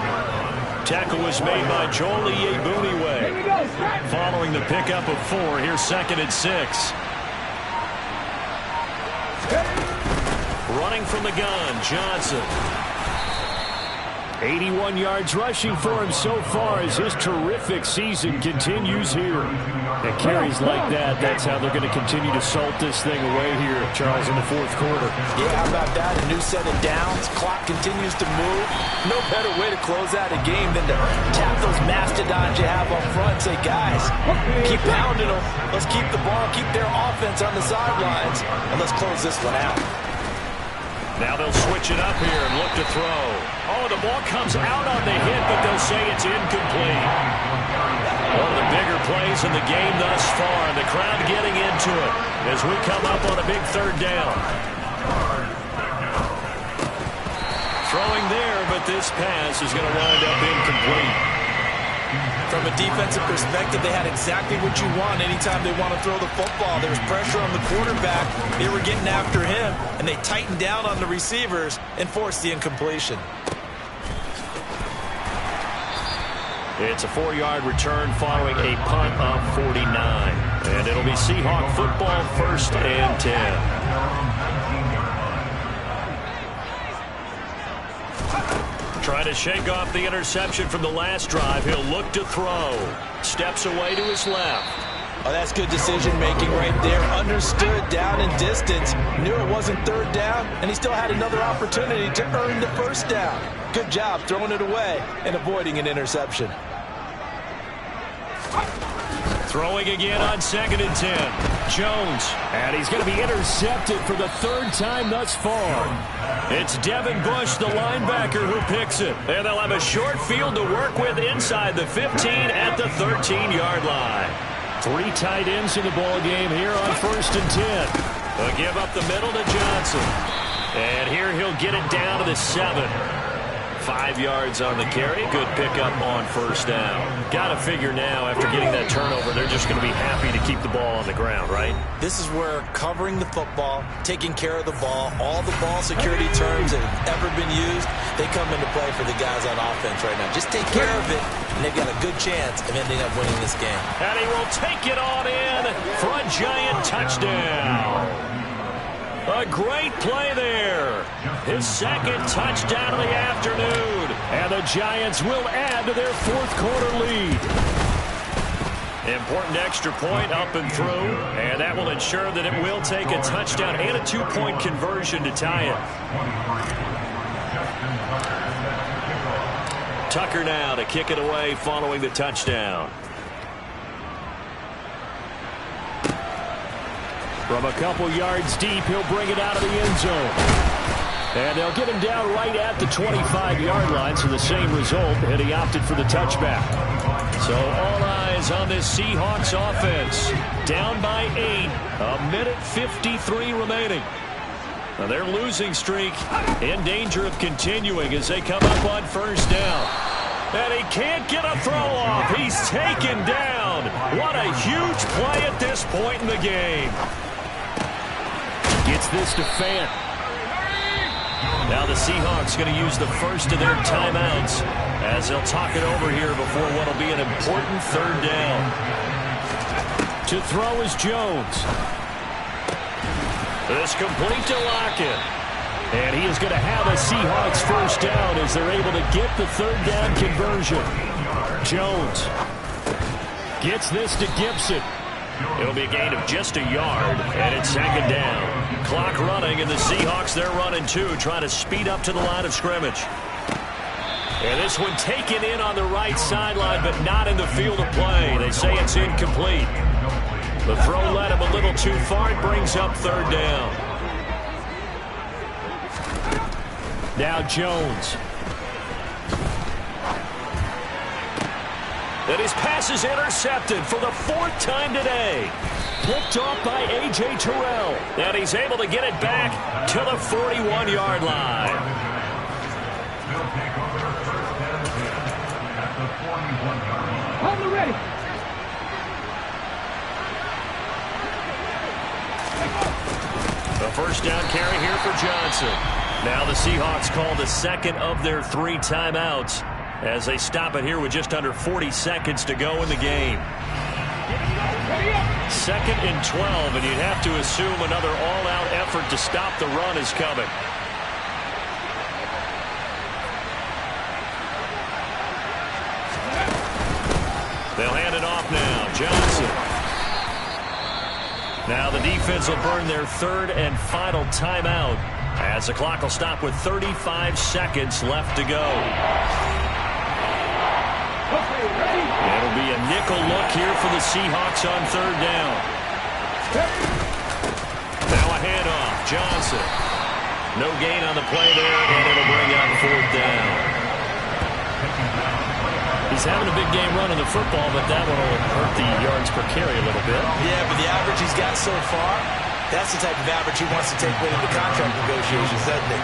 Tackle was made by Joel Iyiegbuniwe. Following the pickup of 4, here's 2nd and 6. Running from the gun, Johnson. 81 yards rushing for him so far as his terrific season continues here. And carries like that, that's how they're going to continue to salt this thing away here, Charles, in the 4th quarter. Yeah, how about that? A new set of downs. Clock continues to move. No better way to close out a game than to tap those mastodons you have up front and say, guys, keep pounding them. Let's keep the ball, keep their offense on the sidelines, and let's close this one out. Now they'll switch it up here and look to throw. Oh, the ball comes out on the hit, but they'll say it's incomplete. One of the bigger plays in the game thus far. The crowd getting into it as we come up on a big 3rd down. Throwing there, but this pass is going to wind up incomplete. From a defensive perspective, they had exactly what you want anytime they want to throw the football. There was pressure on the quarterback. They were getting after him, and they tightened down on the receivers and forced the incompletion. It's a 4-yard return following a punt of 49. And it'll be Seahawk football, 1st and 10. Trying to shake off the interception from the last drive. He'll look to throw. Steps away to his left. Oh, that's good decision-making right there. Understood down and distance. Knew it wasn't 3rd down, and he still had another opportunity to earn the 1st down. Good job throwing it away and avoiding an interception. Throwing again on 2nd and 10. Jones. And he's going to be intercepted for the 3rd time thus far. It's Devin Bush, the linebacker, who picks it. And they'll have a short field to work with inside the 15 at the 13-yard line. 3 tight ends in the ball game here on 1st and 10. They'll give up the middle to Johnson. And here he'll get it down to the 7. 5 yards on the carry. Good pickup on 1st down. Got to figure now, after getting that turnover, they're just going to be happy to keep the ball on the ground, right? This is where covering the football, taking care of the ball, all the ball security terms that have ever been used, they come into play for the guys on offense right now. Just take care of it, and they've got a good chance of ending up winning this game. And he will take it on in for a giant touchdown. A great play there. His 2nd touchdown of the afternoon. And the Giants will add to their 4th quarter lead. Important extra point up and through. And that will ensure that it will take a touchdown and a 2-point conversion to tie it. Tucker now to kick it away following the touchdown. From a couple yards deep, he'll bring it out of the end zone. And they'll get him down right at the 25-yard line, so the same result, and he opted for the touchback. So all eyes on this Seahawks offense. Down by 8, 1:53 remaining. Now their losing streak in danger of continuing as they come up on 1st down. And he can't get a throw off. He's taken down. What a huge play at this point in the game. Gets this to Fant. Now the Seahawks going to use the first of their timeouts as they'll talk it over here before what will be an important 3rd down. To throw is Jones. This complete to Lockett. And he is going to have a Seahawks 1st down as they're able to get the 3rd down conversion. Jones gets this to Gibson. It'll be a gain of just a yard, and it's 2nd down. Clock running, and the Seahawks, they're running too, trying to speed up to the line of scrimmage. And this one taken in on the right sideline, but not in the field of play. They say it's incomplete. The throw led him a little too far. It brings up 3rd down. Now Jones. And his pass is intercepted for the 4th time today. Picked off by A.J. Terrell. And he's able to get it back to the 41-yard line. Hold it ready. The 1st down carry here for Johnson. Now the Seahawks call the 2nd of their 3 timeouts as they stop it here with just under 40 seconds to go in the game. 2nd and 12, and you'd have to assume another all-out effort to stop the run is coming. They'll hand it off now. Johnson. Now the defense will burn their 3rd and final timeout as the clock will stop with 35 seconds left to go. It'll be a nickel look here for the Seahawks on 3rd down. Now a handoff. Johnson. No gain on the play there, and it'll bring up 4th down. He's having a big game running the football, but that one will hurt the yards per carry a little bit. Yeah, but the average he's got so far, that's the type of average he wants to take with him to contract negotiations, doesn't it?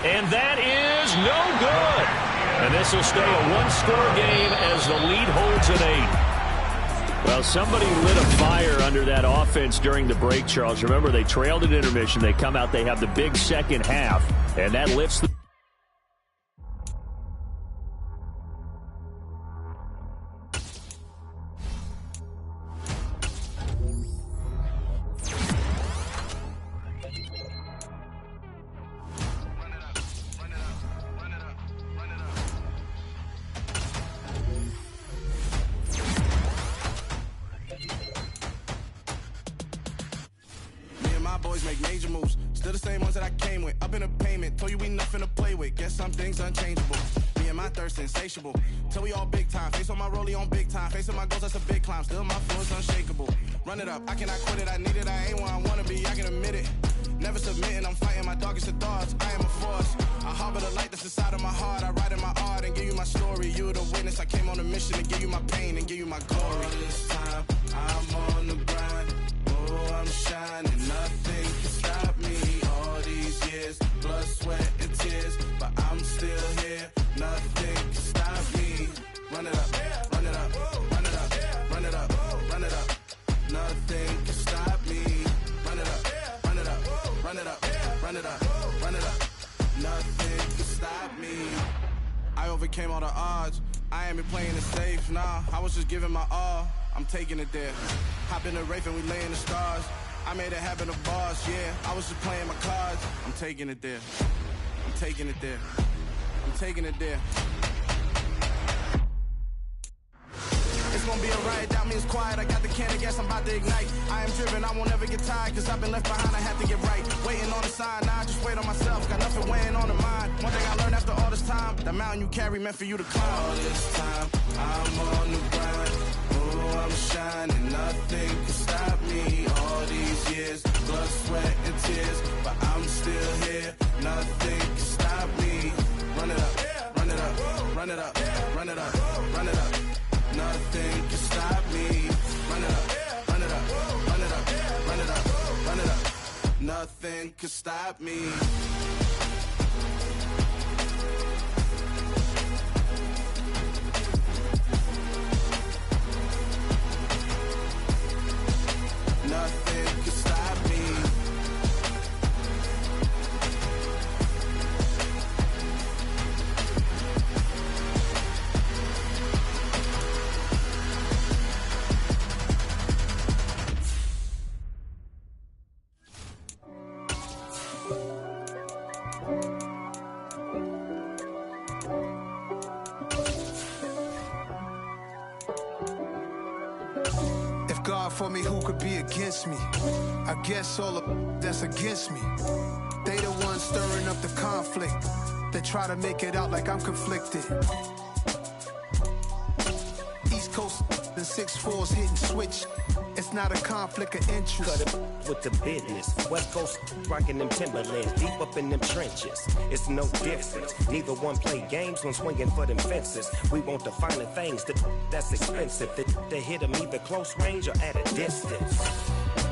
And that is no good. And this will stay a one-score game as the lead holds at 8. Well, somebody lit a fire under that offense during the break, Charles. Remember, they trailed at intermission. They come out, they have the big second half, and that lifts the my boys make major moves. Still the same ones that I came with. Up in the payment, told you we nothing to play with. Guess some things unchangeable. Me and my thirst insatiable. Till we all big time. Face on my rollie on big time. Facing my goals, that's a big climb. Still my flow is unshakable. Run it up, I cannot quit it. I need it, I ain't where I wanna be, I can admit it. Never submitting, I'm fighting my darkest of thoughts. I am a force. I harbor the light that's inside of my heart. I write in my art and give you my story. You the witness, I came on a mission to give you my pain and give you my glory. All this time, I'm on the grind. Oh, I'm shining, nothing can stop me. All these years, blood, sweat, and tears, but I'm still here. Nothing can stop me. Run it up, run it up, run it up, run it up, run it up. Nothing can stop me. Run it up, run it up, run it up, run it up, run it up. Nothing can stop me. I overcame all the odds. I ain't been playing it safe, nah. I was just giving my all. I'm taking it there. Hop in the Wraith and we lay in the stars. I made it happen to boss, yeah. I was just playing my cards. I'm taking it there. I'm taking it there. I'm taking it there. It's gonna be alright, doubt me it's quiet. I got the can of gas, I'm about to ignite. I am driven, I won't ever get tired, cause I've been left behind, I have to get right. Waiting on the sign, now I just wait on myself. Got nothing weighing on the mind. One thing I learned after all this time, the mountain you carry meant for you to climb. All this time, I'm on the grind. Oh, I'm shining, nothing can stop me. All these years, blood, sweat, and tears, but I'm still here. Nothing can stop me. Run it up, run it up, run it up, run it up, run it up. Nothing can stop me. Run it up, run it up, run it up, run it up, run it up. Nothing can stop me. Nothing can stop me. God for me, who could be against me? I guess all of that's against me. They the ones stirring up the conflict. They try to make it out like I'm conflicted. East Coast and 6'4's hitting switch. It's not a conflict of interest. Cut it with the business. West Coast rocking them Timberlands, deep up in them trenches. It's no difference. Neither one play games when swinging for them fences. We want the finer things that's expensive. They hit them either close range or at a distance.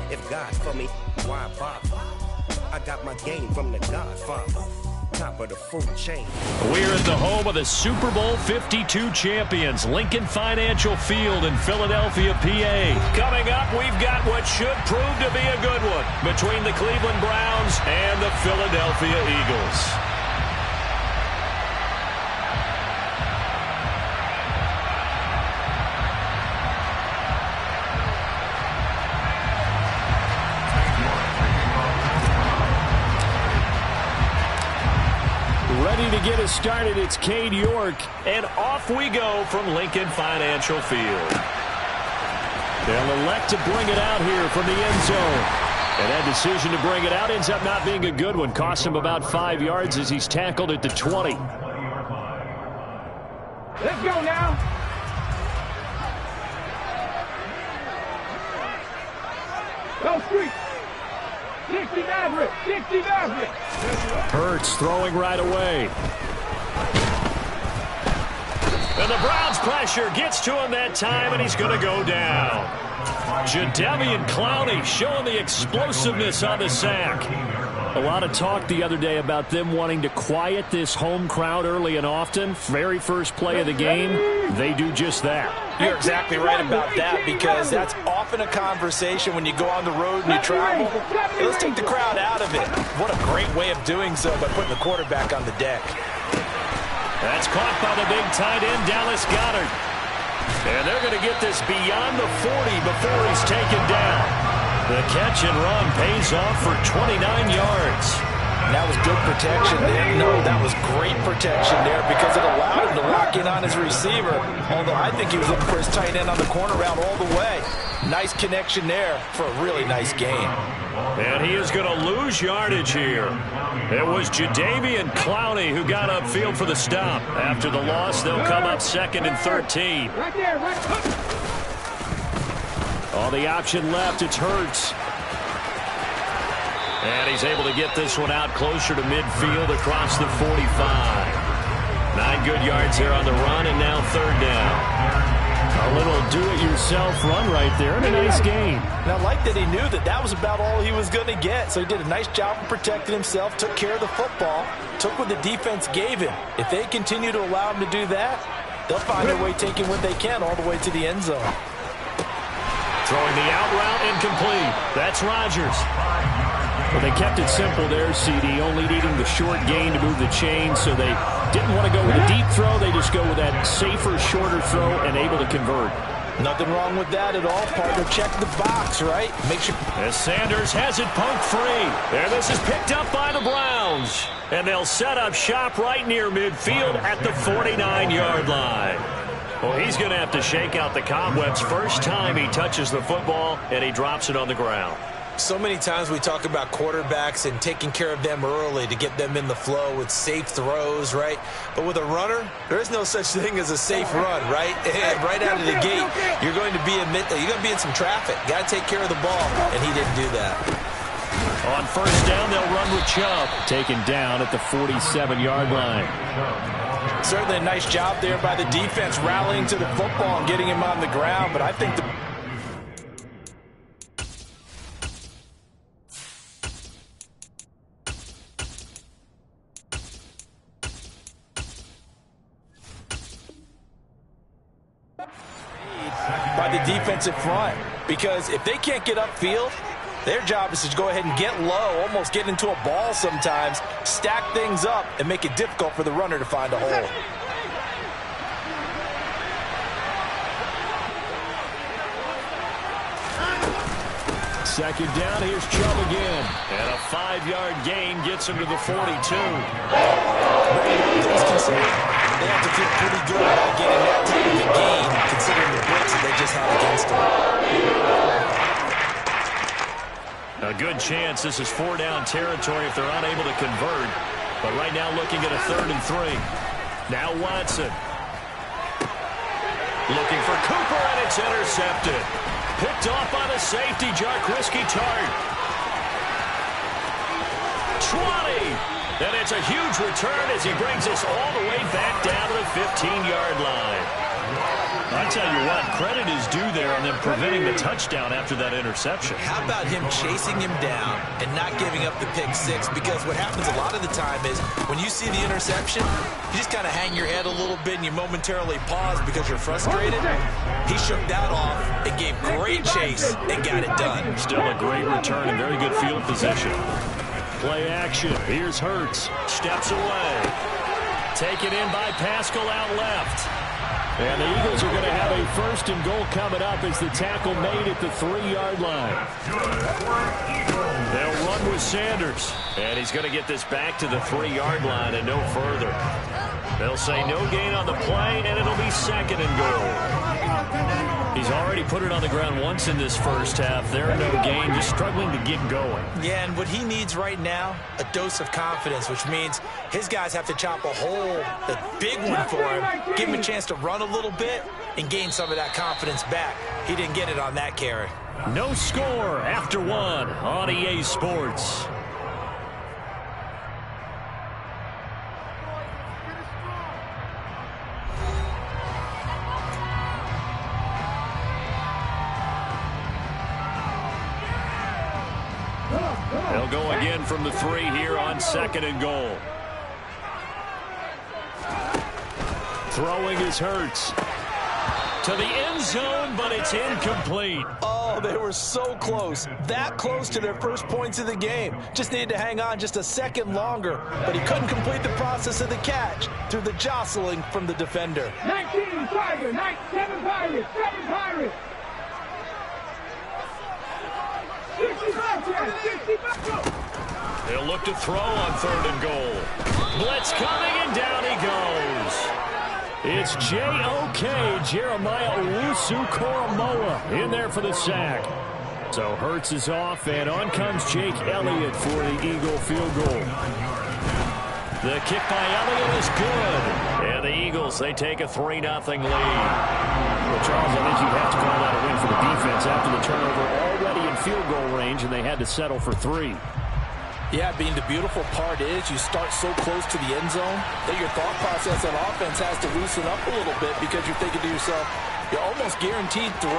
If God for me, why bother? I got my game from the Godfather. Top of the food chain. We're at the home of the Super Bowl 52 champions, Lincoln Financial Field in Philadelphia, PA. Coming up, we've got what should prove to be a good one between the Cleveland Browns and the Philadelphia Eagles. Ready to get us started, it's Cade York, and off we go from Lincoln Financial Field. They'll elect to bring it out here from the end zone. And that decision to bring it out ends up not being a good one. Cost him about 5 yards as he's tackled at the 20. Let's go now. Go street. 60 Maverick. 60 Maverick. Hurts throwing right away. And the Browns pressure gets to him that time, and he's going to go down. Jadeveon Clowney showing the explosiveness on the sack. A lot of talk the other day about them wanting to quiet this home crowd early and often. Very first play of the game, they do just that. You're exactly right about that, because that's often a conversation when you go on the road and you travel. Hey, let's take the crowd out of it. What a great way of doing so by putting the quarterback on the deck. That's caught by the big tight end, Dallas Goedert. And they're going to get this beyond the 40 before he's taken down. The catch and run pays off for 29 yards. That was good protection there. No, that was great protection there because it allowed him to lock in on his receiver. Although I think he was looking for his tight end on the corner route all the way. Nice connection there for a really nice gain. And he is going to lose yardage here. It was Jadeveon Clowney who got upfield for the stop. After the loss, they'll come up 2nd and 13. Right there, right. On the option left, it's Hurts. And he's able to get this one out closer to midfield across the 45. 9 good yards there on the run, and now 3rd down. A little do-it-yourself run right there, and a nice gain. And I like that he knew that was about all he was going to get. So he did a nice job of protecting himself, took care of the football, took what the defense gave him. If they continue to allow him to do that, they'll find their way taking what they can all the way to the end zone. Throwing the out route, incomplete. That's Rodgers. Well, they kept it simple there, CD, only needing the short gain to move the chain, so they didn't want to go with a deep throw. They just go with that safer, shorter throw and able to convert. Nothing wrong with that at all, partner. Check the box, right? Make sure. As Sanders has it poked free. And this is picked up by the Browns. And they'll set up shop right near midfield at the 49-yard line. Well, he's going to have to shake out the cobwebs first time he touches the football, and he drops it on the ground. So many times we talk about quarterbacks and taking care of them early to get them in the flow with safe throws, right? But with a runner, there is no such thing as a safe run, right? And right out of the gate, you're going to be in some traffic. Got to take care of the ball, and he didn't do that. On 1st down, they'll run with Chubb. Taken down at the 47-yard line. Certainly a nice job there by the defense rallying to the football and getting him on the ground, but I think the by the defensive front, because if they can't get upfield, their job is to go ahead and get low, almost get into a ball sometimes, stack things up, and make it difficult for the runner to find a hole. Second down, here's Chubb again. And a 5-yard gain gets him to the 42. Things considered, they have to feel pretty good about getting that type of a gain, considering the blitz that they just had against them. A good chance this is 4-down territory if they're unable to convert. But right now looking at a 3rd and 3. Now Watson. Looking for Cooper, and it's intercepted. Picked off by the safety, Jarquiski Tart. 20. And it's a huge return as he brings us all the way back down to the 15-yard line. I tell you what, credit is due there on them preventing the touchdown after that interception. How about him chasing him down and not giving up the pick six? Because what happens a lot of the time is when you see the interception, you just kind of hang your head a little bit and you momentarily pause because you're frustrated. He shook that off and gave great chase and got it done. Still a great return and very good field position. Play action. Here's Hurts. Steps away. Taken in by Pascal out left. And the Eagles are going to have a 1st and goal coming up as the tackle made at the 3-yard line. They'll run with Sanders. And he's going to get this back to the 3-yard line and no further. They'll say no gain on the play, and it'll be 2nd and goal. He's already put it on the ground once in this first half. There, no gain, just struggling to get going. Yeah, and what he needs right now, a dose of confidence, which means his guys have to chop a hole, a big one for him, give him a chance to run a little bit and gain some of that confidence back. He didn't get it on that carry. No score after 1 on EA Sports. They'll go again from the 3 here on 2nd and goal. Throwing is Hurts. To the end zone, but it's incomplete. Oh, they were so close. That close to their first points of the game. Just needed to hang on just a second longer, but he couldn't complete the process of the catch through the jostling from the defender. 19 Tigers, 7 Pirates, 7 Pirates. 65. They'll look to throw on 3rd and goal. Blitz coming, and down he goes. It's J.O.K. Jeremiah Owusu-Koramoah in there for the sack. So Hurts is off, and on comes Jake Elliott for the Eagle field goal. The kick by Elliott is good. And the Eagles, they take a 3-0 lead. Well, Charles, I think you have to call that a win for the defense after the turnover already in field goal range, and they had to settle for 3. Yeah, being the beautiful part is you start so close to the end zone that your thought process on offense has to loosen up a little bit because you're thinking to yourself, you're almost guaranteed 3.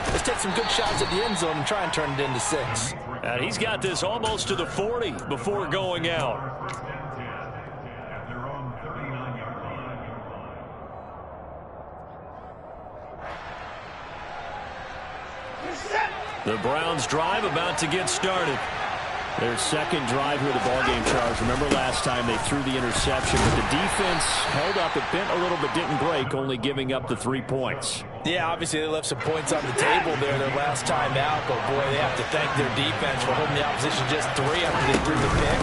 Let's take some good shots at the end zone and try and turn it into 6. And he's got this almost to the 40 before going out. The Browns drive about to get started. Their second drive here of the ballgame, Charles. Remember last time they threw the interception, but the defense held up. It bent a little but didn't break, only giving up the 3 points. Yeah, obviously they left some points on the table there their last time out, but boy, they have to thank their defense for holding the opposition just 3 after they threw the pick.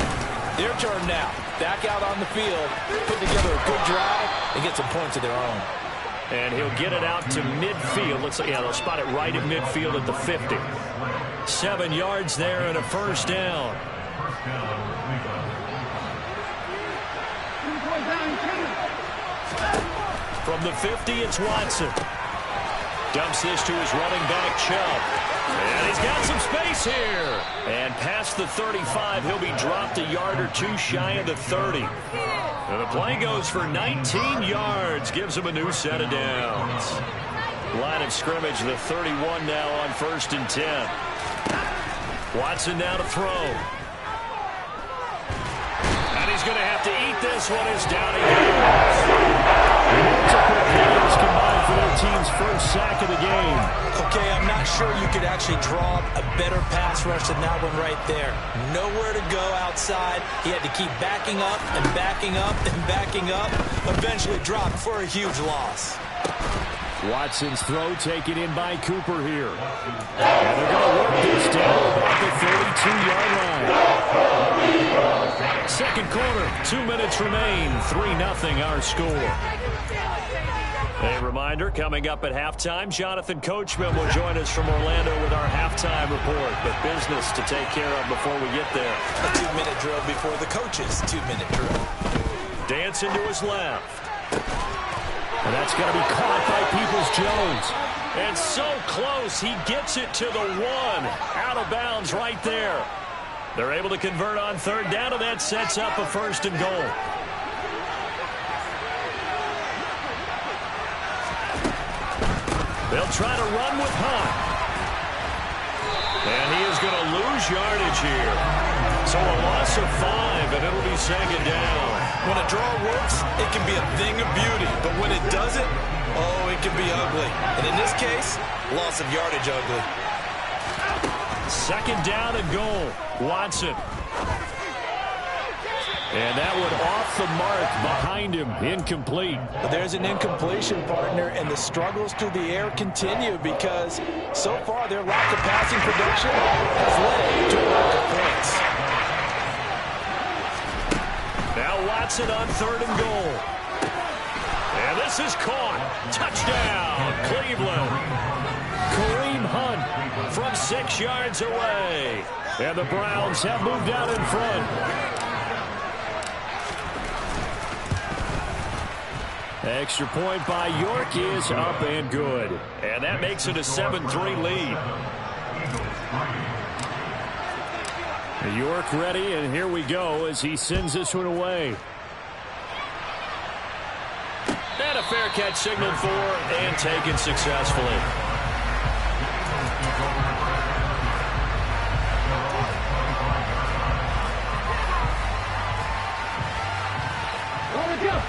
Their turn now. Back out on the field, put together a good drive, and get some points of their own. And he'll get it out to midfield. Looks like, yeah, they'll spot it right at midfield at the 50. 7 yards there and a first down. From the 50, it's Watson. Dumps this to his running back, Chubb. And he's got some space here. And past the 35, he'll be dropped a yard or 2 shy of the 30. And the play goes for 19 yards. Gives him a new set of downs. Line of scrimmage, the 31 now on 1st and 10. Watson now to throw. And he's going to have to eat this one as down he goes. Multiple players combined for their team's first sack of the game. Okay, I'm not sure you could actually draw a better pass rush than that one right there. Nowhere to go outside. He had to keep backing up and backing up and backing up. Eventually dropped for a huge loss. Watson's throw taken in by Cooper here. And they're going to work this down about the 32-yard line. Second quarter, 2 minutes remain. 3-0 our score. A reminder, coming up at halftime, Jonathan Coachman will join us from Orlando with our halftime report. But business to take care of before we get there. A 2-minute drill before the coach's 2-minute drill. Dancing to his left. And that's going to be caught by Peoples-Jones. And so close, he gets it to the 1. Out of bounds right there. They're able to convert on 3rd down, and that sets up a 1st and goal. They'll try to run with Hunt. And he is going to lose yardage here. So a loss of 5, and it'll be 2nd down. When a draw works, it can be a thing of beauty. But when it doesn't, oh, it can be ugly. And in this case, loss of yardage ugly. 2nd down and goal. Watson. And that one off the mark behind him. Incomplete. But there's an incompletion, partner, and the struggles through the air continue because so far their lack of passing production has led to a lack of points. Now Watson on 3rd and goal. And this is caught. Touchdown, Cleveland. Kareem Hunt from 6 yards away. And the Browns have moved out in front. Extra point by York is up and good. And that makes it a 7-3 lead. York ready, and here we go as he sends this one away. And a fair catch signaled for and taken successfully.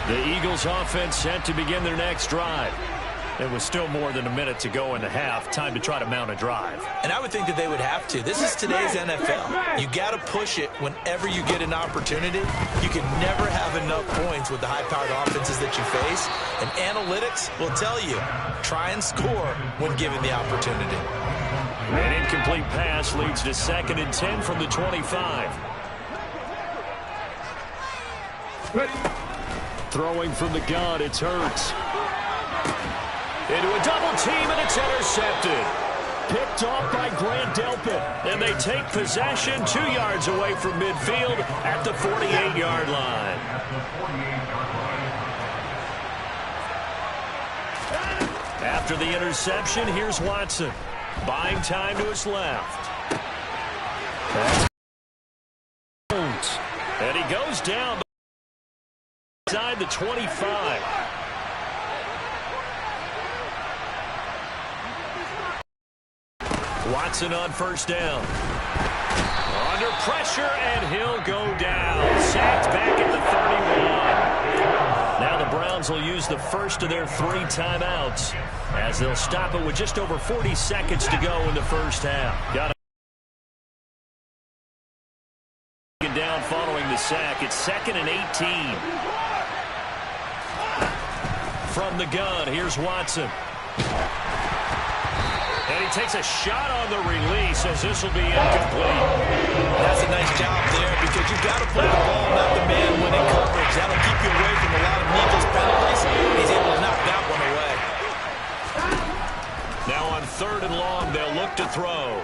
The Eagles offense set to begin their next drive. It was still more than a minute to go in the half. Time to try to mount a drive. And I would think that they would have to. This is today's NFL. You got to push it whenever you get an opportunity. You can never have enough points with the high-powered offenses that you face. And analytics will tell you, try and score when given the opportunity. An incomplete pass leads to 2nd and 10 from the 25. Ready. Throwing from the gun, it's Hurts. Into a double team, and it's intercepted. Picked off by Grant Delpit. And they take possession 2 yards away from midfield at the 48-yard line. After the interception, here's Watson. Buying time to his left. And he goes down inside the 25. Watson on first down. Under pressure, and he'll go down. Sacked back at the 31. Now the Browns will use the first of their 3 timeouts as they'll stop it with just over 40 seconds to go in the first half. Got it down following the sack. It's 2nd and 18. From the gun, here's Watson. And he takes a shot on the release as this will be incomplete. That's a nice job there because you've got to play the ball, not the man-winning coverage. That'll keep you away from a lot of needless penalties. He's able to knock that one away. Now on 3rd and long, they'll look to throw.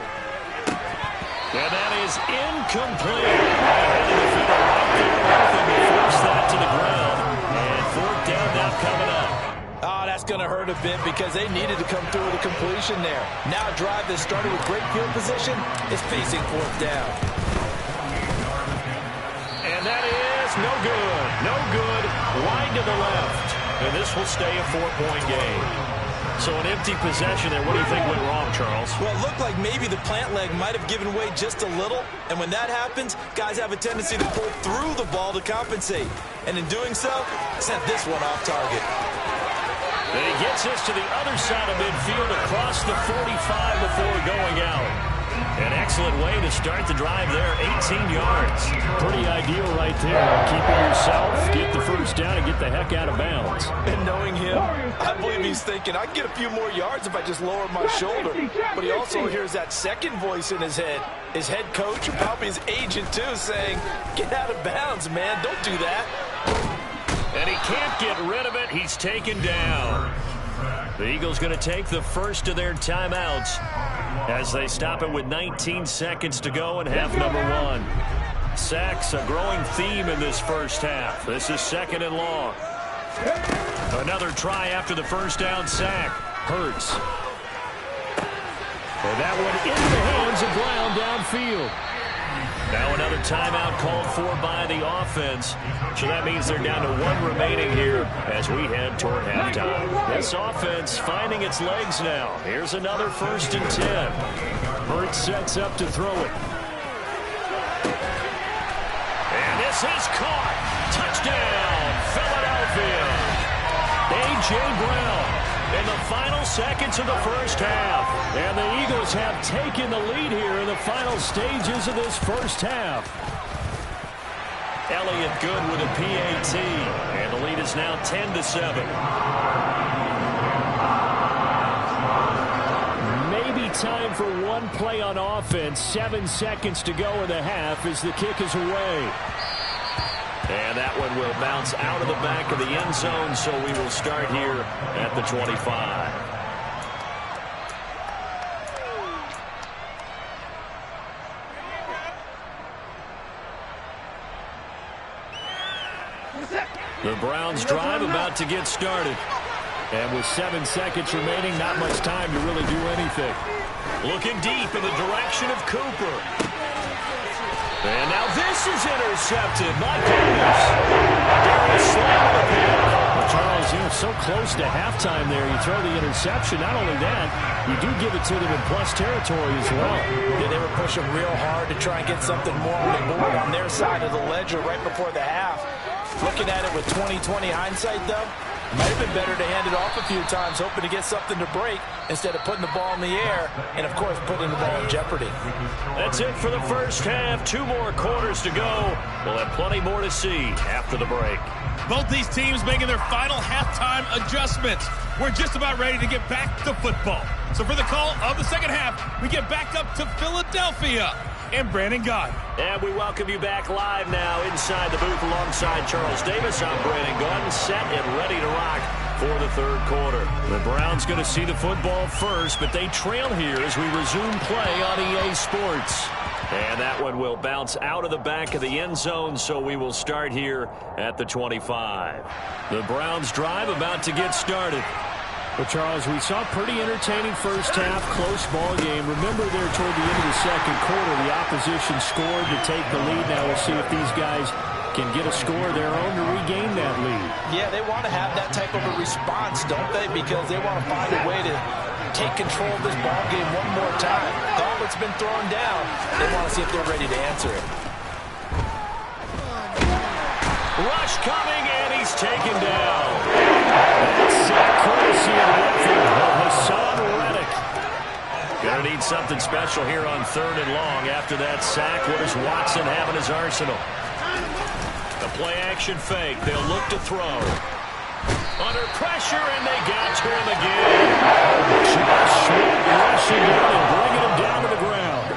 And that is incomplete. And the defender right there with him to force that to the ground. And 4th down now coming up. Oh, that's going to hurt a bit because they needed to come through with a completion there. Now a drive that started with great field position is facing 4th down. And that is no good. No good. Wide to the left. And this will stay a 4-point game. So an empty possession there. What do you think went wrong, Charles? Well, it looked like maybe the plant leg might have given way just a little. And when that happens, guys have a tendency to pull through the ball to compensate. And in doing so, sent this one off target. And he gets this to the other side of midfield across the 45 before going out. An excellent way to start the drive there, 18 yards. Pretty ideal right there. Keep it yourself, get the first down, and get the heck out of bounds. And knowing him, I believe he's thinking, I can get a few more yards if I just lower my shoulder. But he also hears that second voice in his head. His head coach, and probably his agent too, saying, get out of bounds, man, don't do that. And he can't get rid of it. He's taken down. The Eagles going to take the first of their timeouts as they stop it with 19 seconds to go in half number 1. Sacks, a growing theme in this first half. This is 2nd and long. Another try after the first down sack. Hurts. And that one into the hands of Brown downfield. Now another timeout called for by the offense. So that means they're down to 1 remaining here as we head toward halftime. This offense finding its legs now. Here's another 1st and 10. Hurts sets up to throw it. And this is caught. Touchdown, Philadelphia. A.J. Brown in the final seconds of the first half. And the Eagles have taken the lead here in the final stages of this first half. Elliott good with a PAT. And the lead is now 10-7. Maybe time for one play on offense. 7 seconds to go in the half as the kick is away. And that one will bounce out of the back of the end zone, so we will start here at the 25. The Browns drive about to get started. And with 7 seconds remaining, not much time to really do anything. Looking deep in the direction of Cooper. And now this is intercepted. My goodness. Darius slammed the pick. Well, Charles, you know, so close to halftime there. You throw the interception. Not only that, you do give it to them in plus territory as well. Yeah, they were pushing real hard to try and get something more on the board on their side of the ledger right before the half. Looking at it with 20/20 hindsight, though, might have been better to hand it off a few times, hoping to get something to break instead of putting the ball in the air and, of course, putting the ball in jeopardy. That's it for the first half. 2 more quarters to go. We'll have plenty more to see after the break. Both these teams making their final halftime adjustments. We're just about ready to get back to football. So for the call of the second half, we get back up to Philadelphia and Brandon Gaudin. And we welcome you back live now inside the booth alongside Charles Davis. I'm Brandon Gaudin, set and ready to rock for the third quarter. The Browns going to see the football first, but they trail here as we resume play on EA Sports. And that one will bounce out of the back of the end zone, so we will start here at the 25. The Browns drive about to get started. Well, Charles, we saw a pretty entertaining first half, close ball game. Remember there toward the end of the second quarter, the opposition scored to take the lead. Now we'll see if these guys can get a score of their own to regain that lead. Yeah, they want to have that type of a response, don't they? Because they want to find a way to take control of this ball game one more time. Gauntlet's been thrown down. They want to see if they're ready to answer it. Rush coming, and he's taken down. That's courtesy of Hassan Reddick. Gonna need something special here on 3rd and long. After that sack, what does Watson have in his arsenal? The play-action fake. They'll look to throw. Under pressure, and they got to him again. Josh Sweat rushing in and bringing him down to the ground.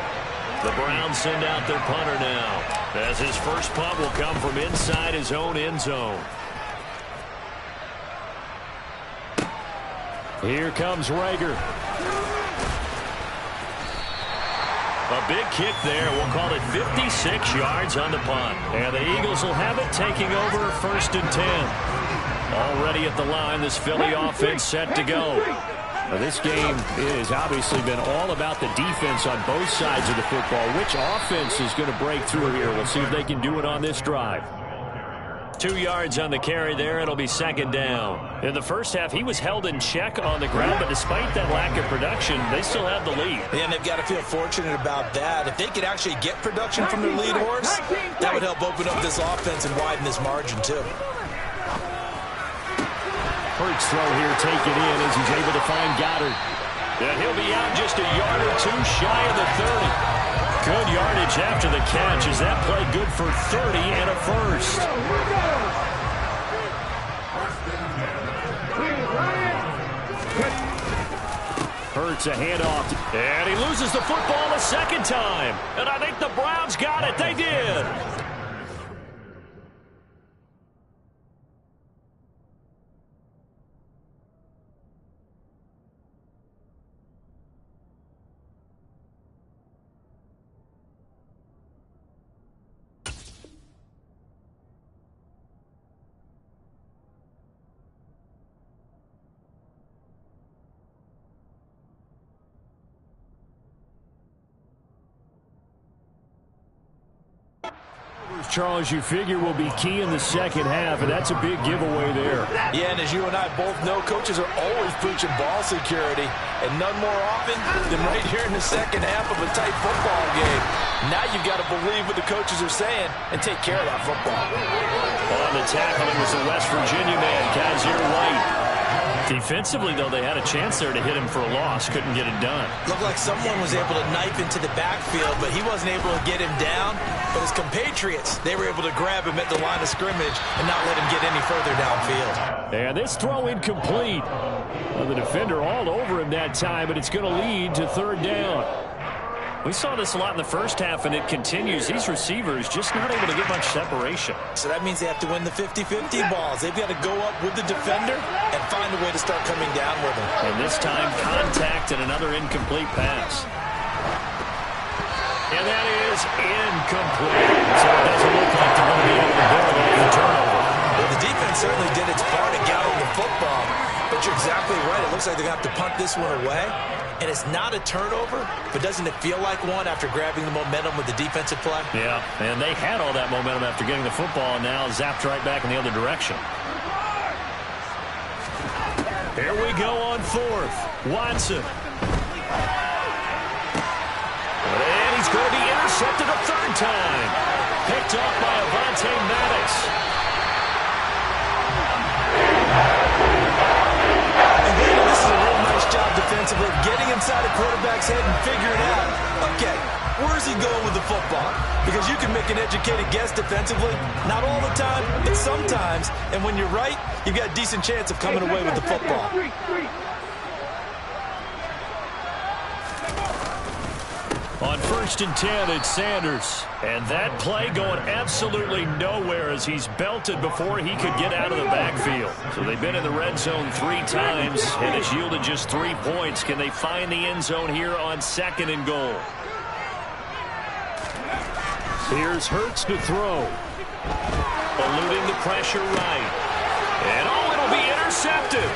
The Browns send out their punter now, as his first punt will come from inside his own end zone. Here comes Rager. A big kick there. We'll call it 56 yards on the punt. And the Eagles will have it, taking over 1st and 10. Already at the line, this Philly offense set to go. Now, this game has obviously been all about the defense on both sides of the football. Which offense is going to break through here? We'll see if they can do it on this drive. 2 yards on the carry there. It'll be 2nd down. In the first half, he was held in check on the ground, but despite that lack of production, they still have the lead. Yeah, and they've got to feel fortunate about that. If they could actually get production from their lead horse, that would help open up this offense and widen this margin, too. Hurts throw here taken in as he's able to find Goddard. And he'll be out just a yard or two shy of the 30. Good yardage after the catch. Is that play good for 30 and a first? Hurts a handoff. And he loses the football a second time. And I think the Browns got it. They did. Charles, you figure will be key in the second half, and that's a big giveaway there. Yeah, and as you and I both know, coaches are always preaching ball security, and none more often than right here in the second half of a tight football game. Now you've got to believe what the coaches are saying and take care of that football. On the tackle, it was the West Virginia man, Kazir White. Defensively, though, they had a chance there to hit him for a loss. Couldn't get it done. Looked like someone was able to knife into the backfield, but he wasn't able to get him down. But his compatriots, they were able to grab him at the line of scrimmage and not let him get any further downfield. And this throw incomplete. Well, the defender all over him that time, but it's going to lead to 3rd down. We saw this a lot in the first half, and it continues. These receivers just not able to get much separation. So that means they have to win the 50-50 balls. They've got to go up with the defender and find a way to start coming down with him. And this time, contact and another incomplete pass. And that is incomplete. So it doesn't look like they're going to be able to build off the turnover. Well, the defense certainly did its part to get on the football. But you're exactly right. It looks like they're going to have to punt this one away. And it's not a turnover, but doesn't it feel like one after grabbing the momentum with the defensive play? Yeah, and they had all that momentum after getting the football, and now zapped right back in the other direction. Here we go on 4th. Watson. And he's going to be intercepted a 3rd time. Picked off by Avonte Maddox. Job defensively, getting inside a quarterback's head and figuring out, okay, where's he going with the football? Because you can make an educated guess defensively, not all the time, but sometimes, and when you're right, you've got a decent chance of coming away with the football. On 1st and 10, it's Sanders. And that play going absolutely nowhere as he's belted before he could get out of the backfield. So they've been in the red zone 3 times, and it's yielded just 3 points. Can they find the end zone here on 2nd and goal? Here's Hurts to throw. Eluding the pressure right. And it'll be intercepted.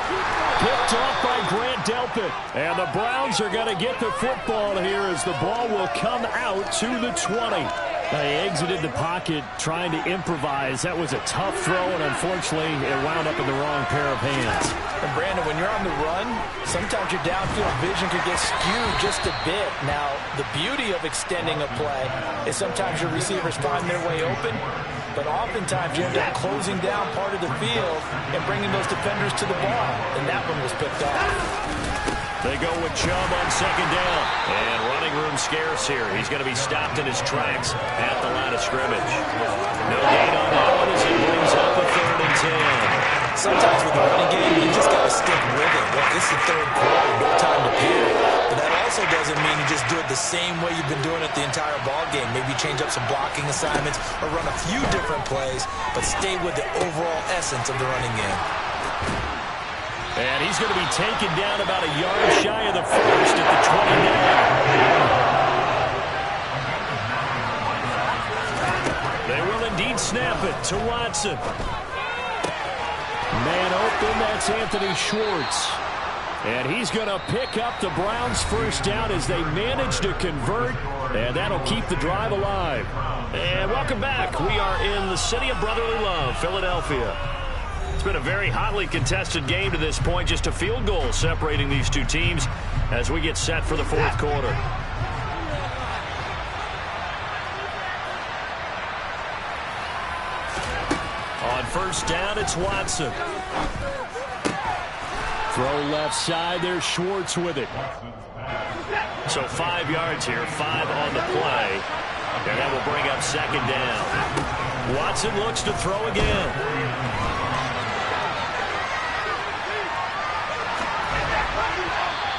Picked off by Grant Delpit. And the Browns are going to get the football here as the ball will come out to the 20. They exited the pocket trying to improvise. That was a tough throw, and unfortunately, it wound up in the wrong pair of hands. And Brandon, when you're on the run, sometimes your downfield vision could get skewed just a bit. Now, the beauty of extending a play is sometimes your receivers find their way open, but oftentimes you end up closing down part of the field and bringing those defenders to the ball, and that one was picked off. They go with Chubb on 2nd down. And running room scarce here. He's going to be stopped in his tracks at the line of scrimmage. No gain on that one as it brings up a 3rd and 10. Sometimes with the running game, you just got to stick with it. Look, this is the 3rd quarter, no time to panic. But that also doesn't mean you just do it the same way you've been doing it the entire ball game. Maybe change up some blocking assignments or run a few different plays, but stay with the overall essence of the running game. And he's going to be taken down about a yard shy of the first at the 29. They will indeed snap it to Watson. Man open, that's Anthony Schwartz. And he's going to pick up the Browns' first down as they manage to convert, and that'll keep the drive alive. And welcome back. We are in the city of brotherly love, Philadelphia. It's been a very hotly contested game to this point. Just a field goal separating these two teams as we get set for the 4th quarter. On 1st down, it's Watson. Throw left side. There's Schwartz with it. So 5 yards here, 5 on the play. And that will bring up 2nd down. Watson looks to throw again.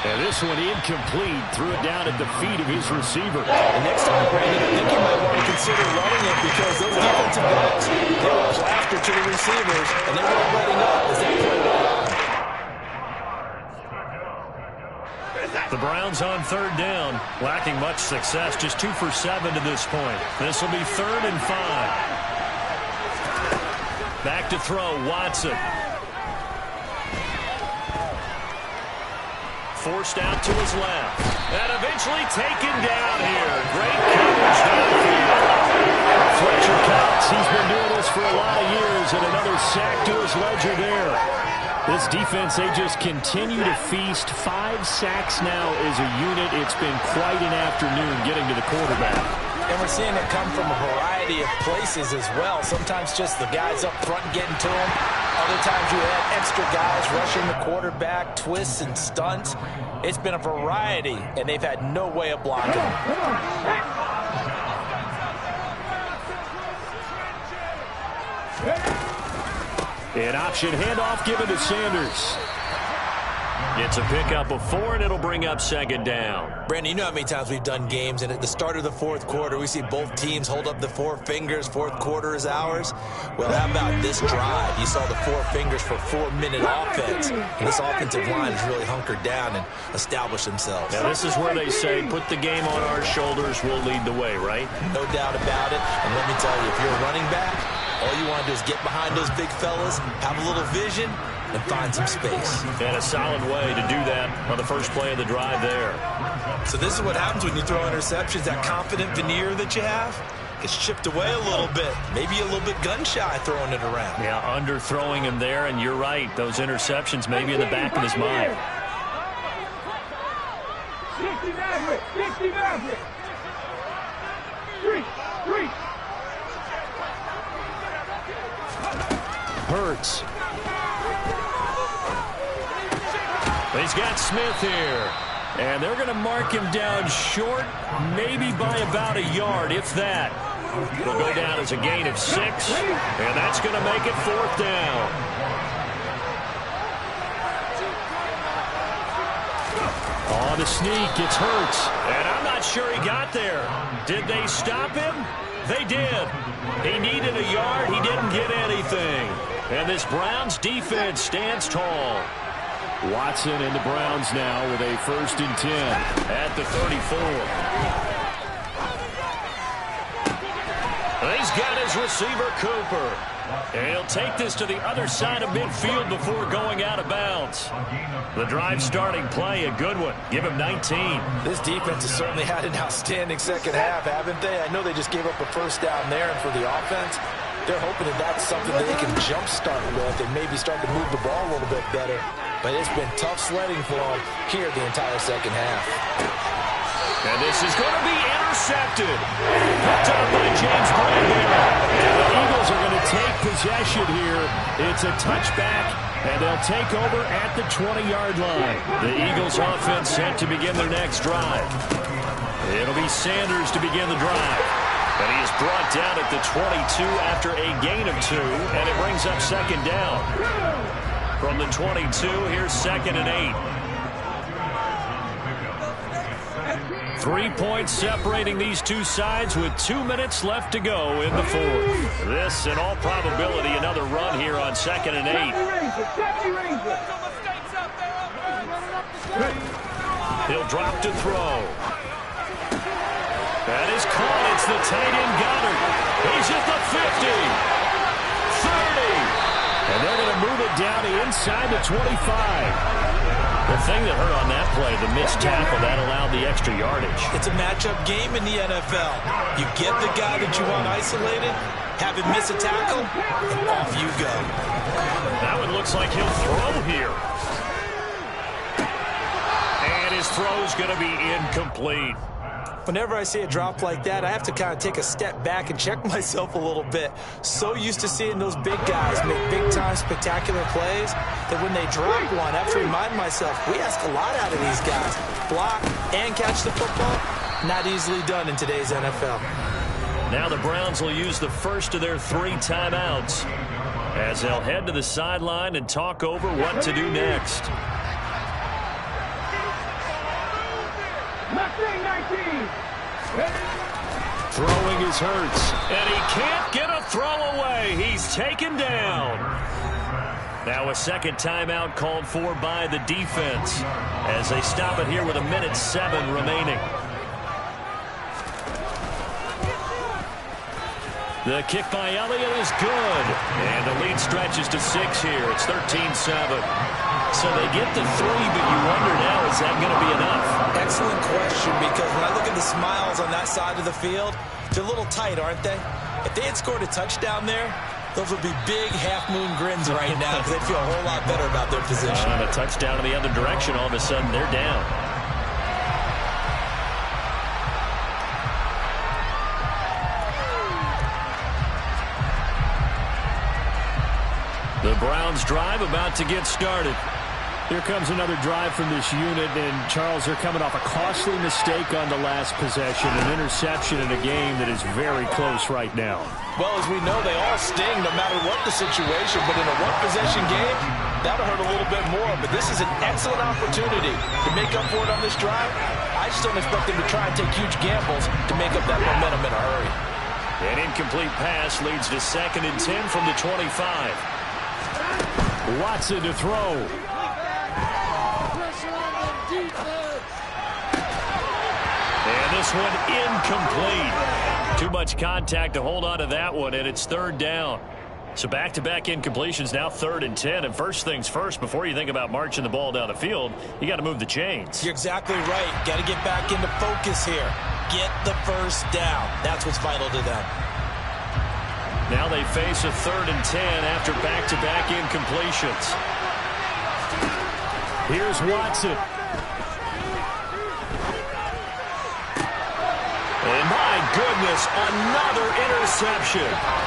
And this one incomplete. Threw it down at the feet of his receiver. And next time, Brandon, I think you might want to consider running it because those defensive backs, they were after to the receivers, and they weren't letting up as they played on. The Browns on 3rd down, lacking much success, just 2 for 7 to this point. This will be 3rd and 5. Back to throw, Watson. Forced out to his left. And eventually taken down here. Great coverage downfield. Fletcher Cox, he's been doing this for a lot of years, and another sack to his ledger there. This defense, they just continue to feast. 5 sacks now as a unit. It's been quite an afternoon getting to the quarterback. And we're seeing it come from a variety of places as well. Sometimes just the guys up front getting to him. Other times you have extra guys rushing the quarterback, twists and stunts. It's been a variety, and they've had no way of blocking him. An option handoff given to Sanders. It's a pickup of 4, and it'll bring up 2nd down. Brandon, you know how many times we've done games, and at the start of the 4th quarter, we see both teams hold up the 4 fingers, 4th quarter is ours. Well, how about this drive? You saw the 4 fingers for 4-minute offense, and this offensive line has really hunkered down and established themselves. Now, this is where they say, put the game on our shoulders, we'll lead the way, right? No doubt about it, and let me tell you, if you're a running back, all you want to do is get behind those big fellas, have a little vision, and find some space. And a solid way to do that on the first play of the drive there. So this is what happens when you throw interceptions. That confident veneer that you have gets chipped away a little bit. Maybe a little bit gun-shy throwing it around. Yeah, underthrowing him there, and you're right. Those interceptions maybe in the back of his mind. 60 Maverick! 60 Maverick! 3! Hurts. He's got Smith here. And they're going to mark him down short, maybe by about a yard, if that. He'll go down as a gain of 6, and that's going to make it 4th down. On On the sneak, it's Hurts. And I'm not sure he got there. Did they stop him? They did. He needed a yard. He didn't get anything. And this Browns defense stands tall. Watson and the Browns now with a 1st and 10 at the 34. He's got his receiver, Cooper. And he'll take this to the other side of midfield before going out of bounds. The drive starting play, a good one. Give him 19. This defense has certainly had an outstanding second half, haven't they? I know they just gave up a first down there, and for the offense, they're hoping that that's something that they can jumpstart with and maybe start to move the ball a little bit better. But it's been tough sledding for them here the entire second half. And this is going to be intercepted. Picked up by James Bradbury. And the Eagles are going to take possession here. It's a touchback, and they'll take over at the 20-yard line. The Eagles offense set to begin their next drive. It'll be Sanders to begin the drive. And he is brought down at the 22 after a gain of 2, and it brings up 2nd down. From the 22, here's 2nd and 8. 3 points separating these two sides with 2 minutes left to go in the 4th. This, in all probability, another run here on 2nd and 8. He'll drop to throw. That is caught. It's the tight end Goddard. He's at the 50. 30. And they're going to move it down to inside the 25. The thing that hurt on that play, the missed tackle, that allowed the extra yardage. It's a matchup game in the NFL. You get the guy that you want isolated, have him miss a tackle, and off you go. That one looks like he'll throw here. And his throw's going to be incomplete. Whenever I see a drop like that, I have to kind of take a step back and check myself a little bit. So used to seeing those big guys make big-time spectacular plays that when they drop one, I have to remind myself, we ask a lot out of these guys. Block and catch the football, not easily done in today's NFL. Now the Browns will use the first of their 3 timeouts as they'll head to the sideline and talk over what to do next. Throwing is Hurts. And he can't get a throw away. He's taken down. Now a 2nd timeout called for by the defense as they stop it here with 1:07 remaining. The kick by Elliott is good. And the lead stretches to 6 here. It's 13-7. So they get the 3, but you wonder now, is that going to be enough? Excellent question, because when I look at the smiles on that side of the field, they're a little tight, aren't they? If they had scored a touchdown there, those would be big half-moon grins right now because they'd feel a whole lot better about their position. And a touchdown in the other direction, all of a sudden they're down. The Browns drive about to get started. Here comes another drive from this unit, and Charles, they're coming off a costly mistake on the last possession, an interception in a game that is very close right now. Well, as we know, they all sting no matter what the situation, but in a one-possession game, that'll hurt a little bit more. But this is an excellent opportunity to make up for it on this drive. I just don't expect them to try and take huge gambles to make up that momentum in a hurry. An incomplete pass leads to 2nd and 10 from the 25. Watson to throw. And this one incomplete. Too much contact to hold on to that one, and it's 3rd down. So back-to-back incompletions, now 3rd and 10. And first things first, before you think about marching the ball down the field, you got to move the chains. You're exactly right. Got to get back into focus here. Get the first down. That's what's vital to them. Now they face a 3rd and 10 after back-to-back incompletions. Here's Watson. And my goodness, another interception.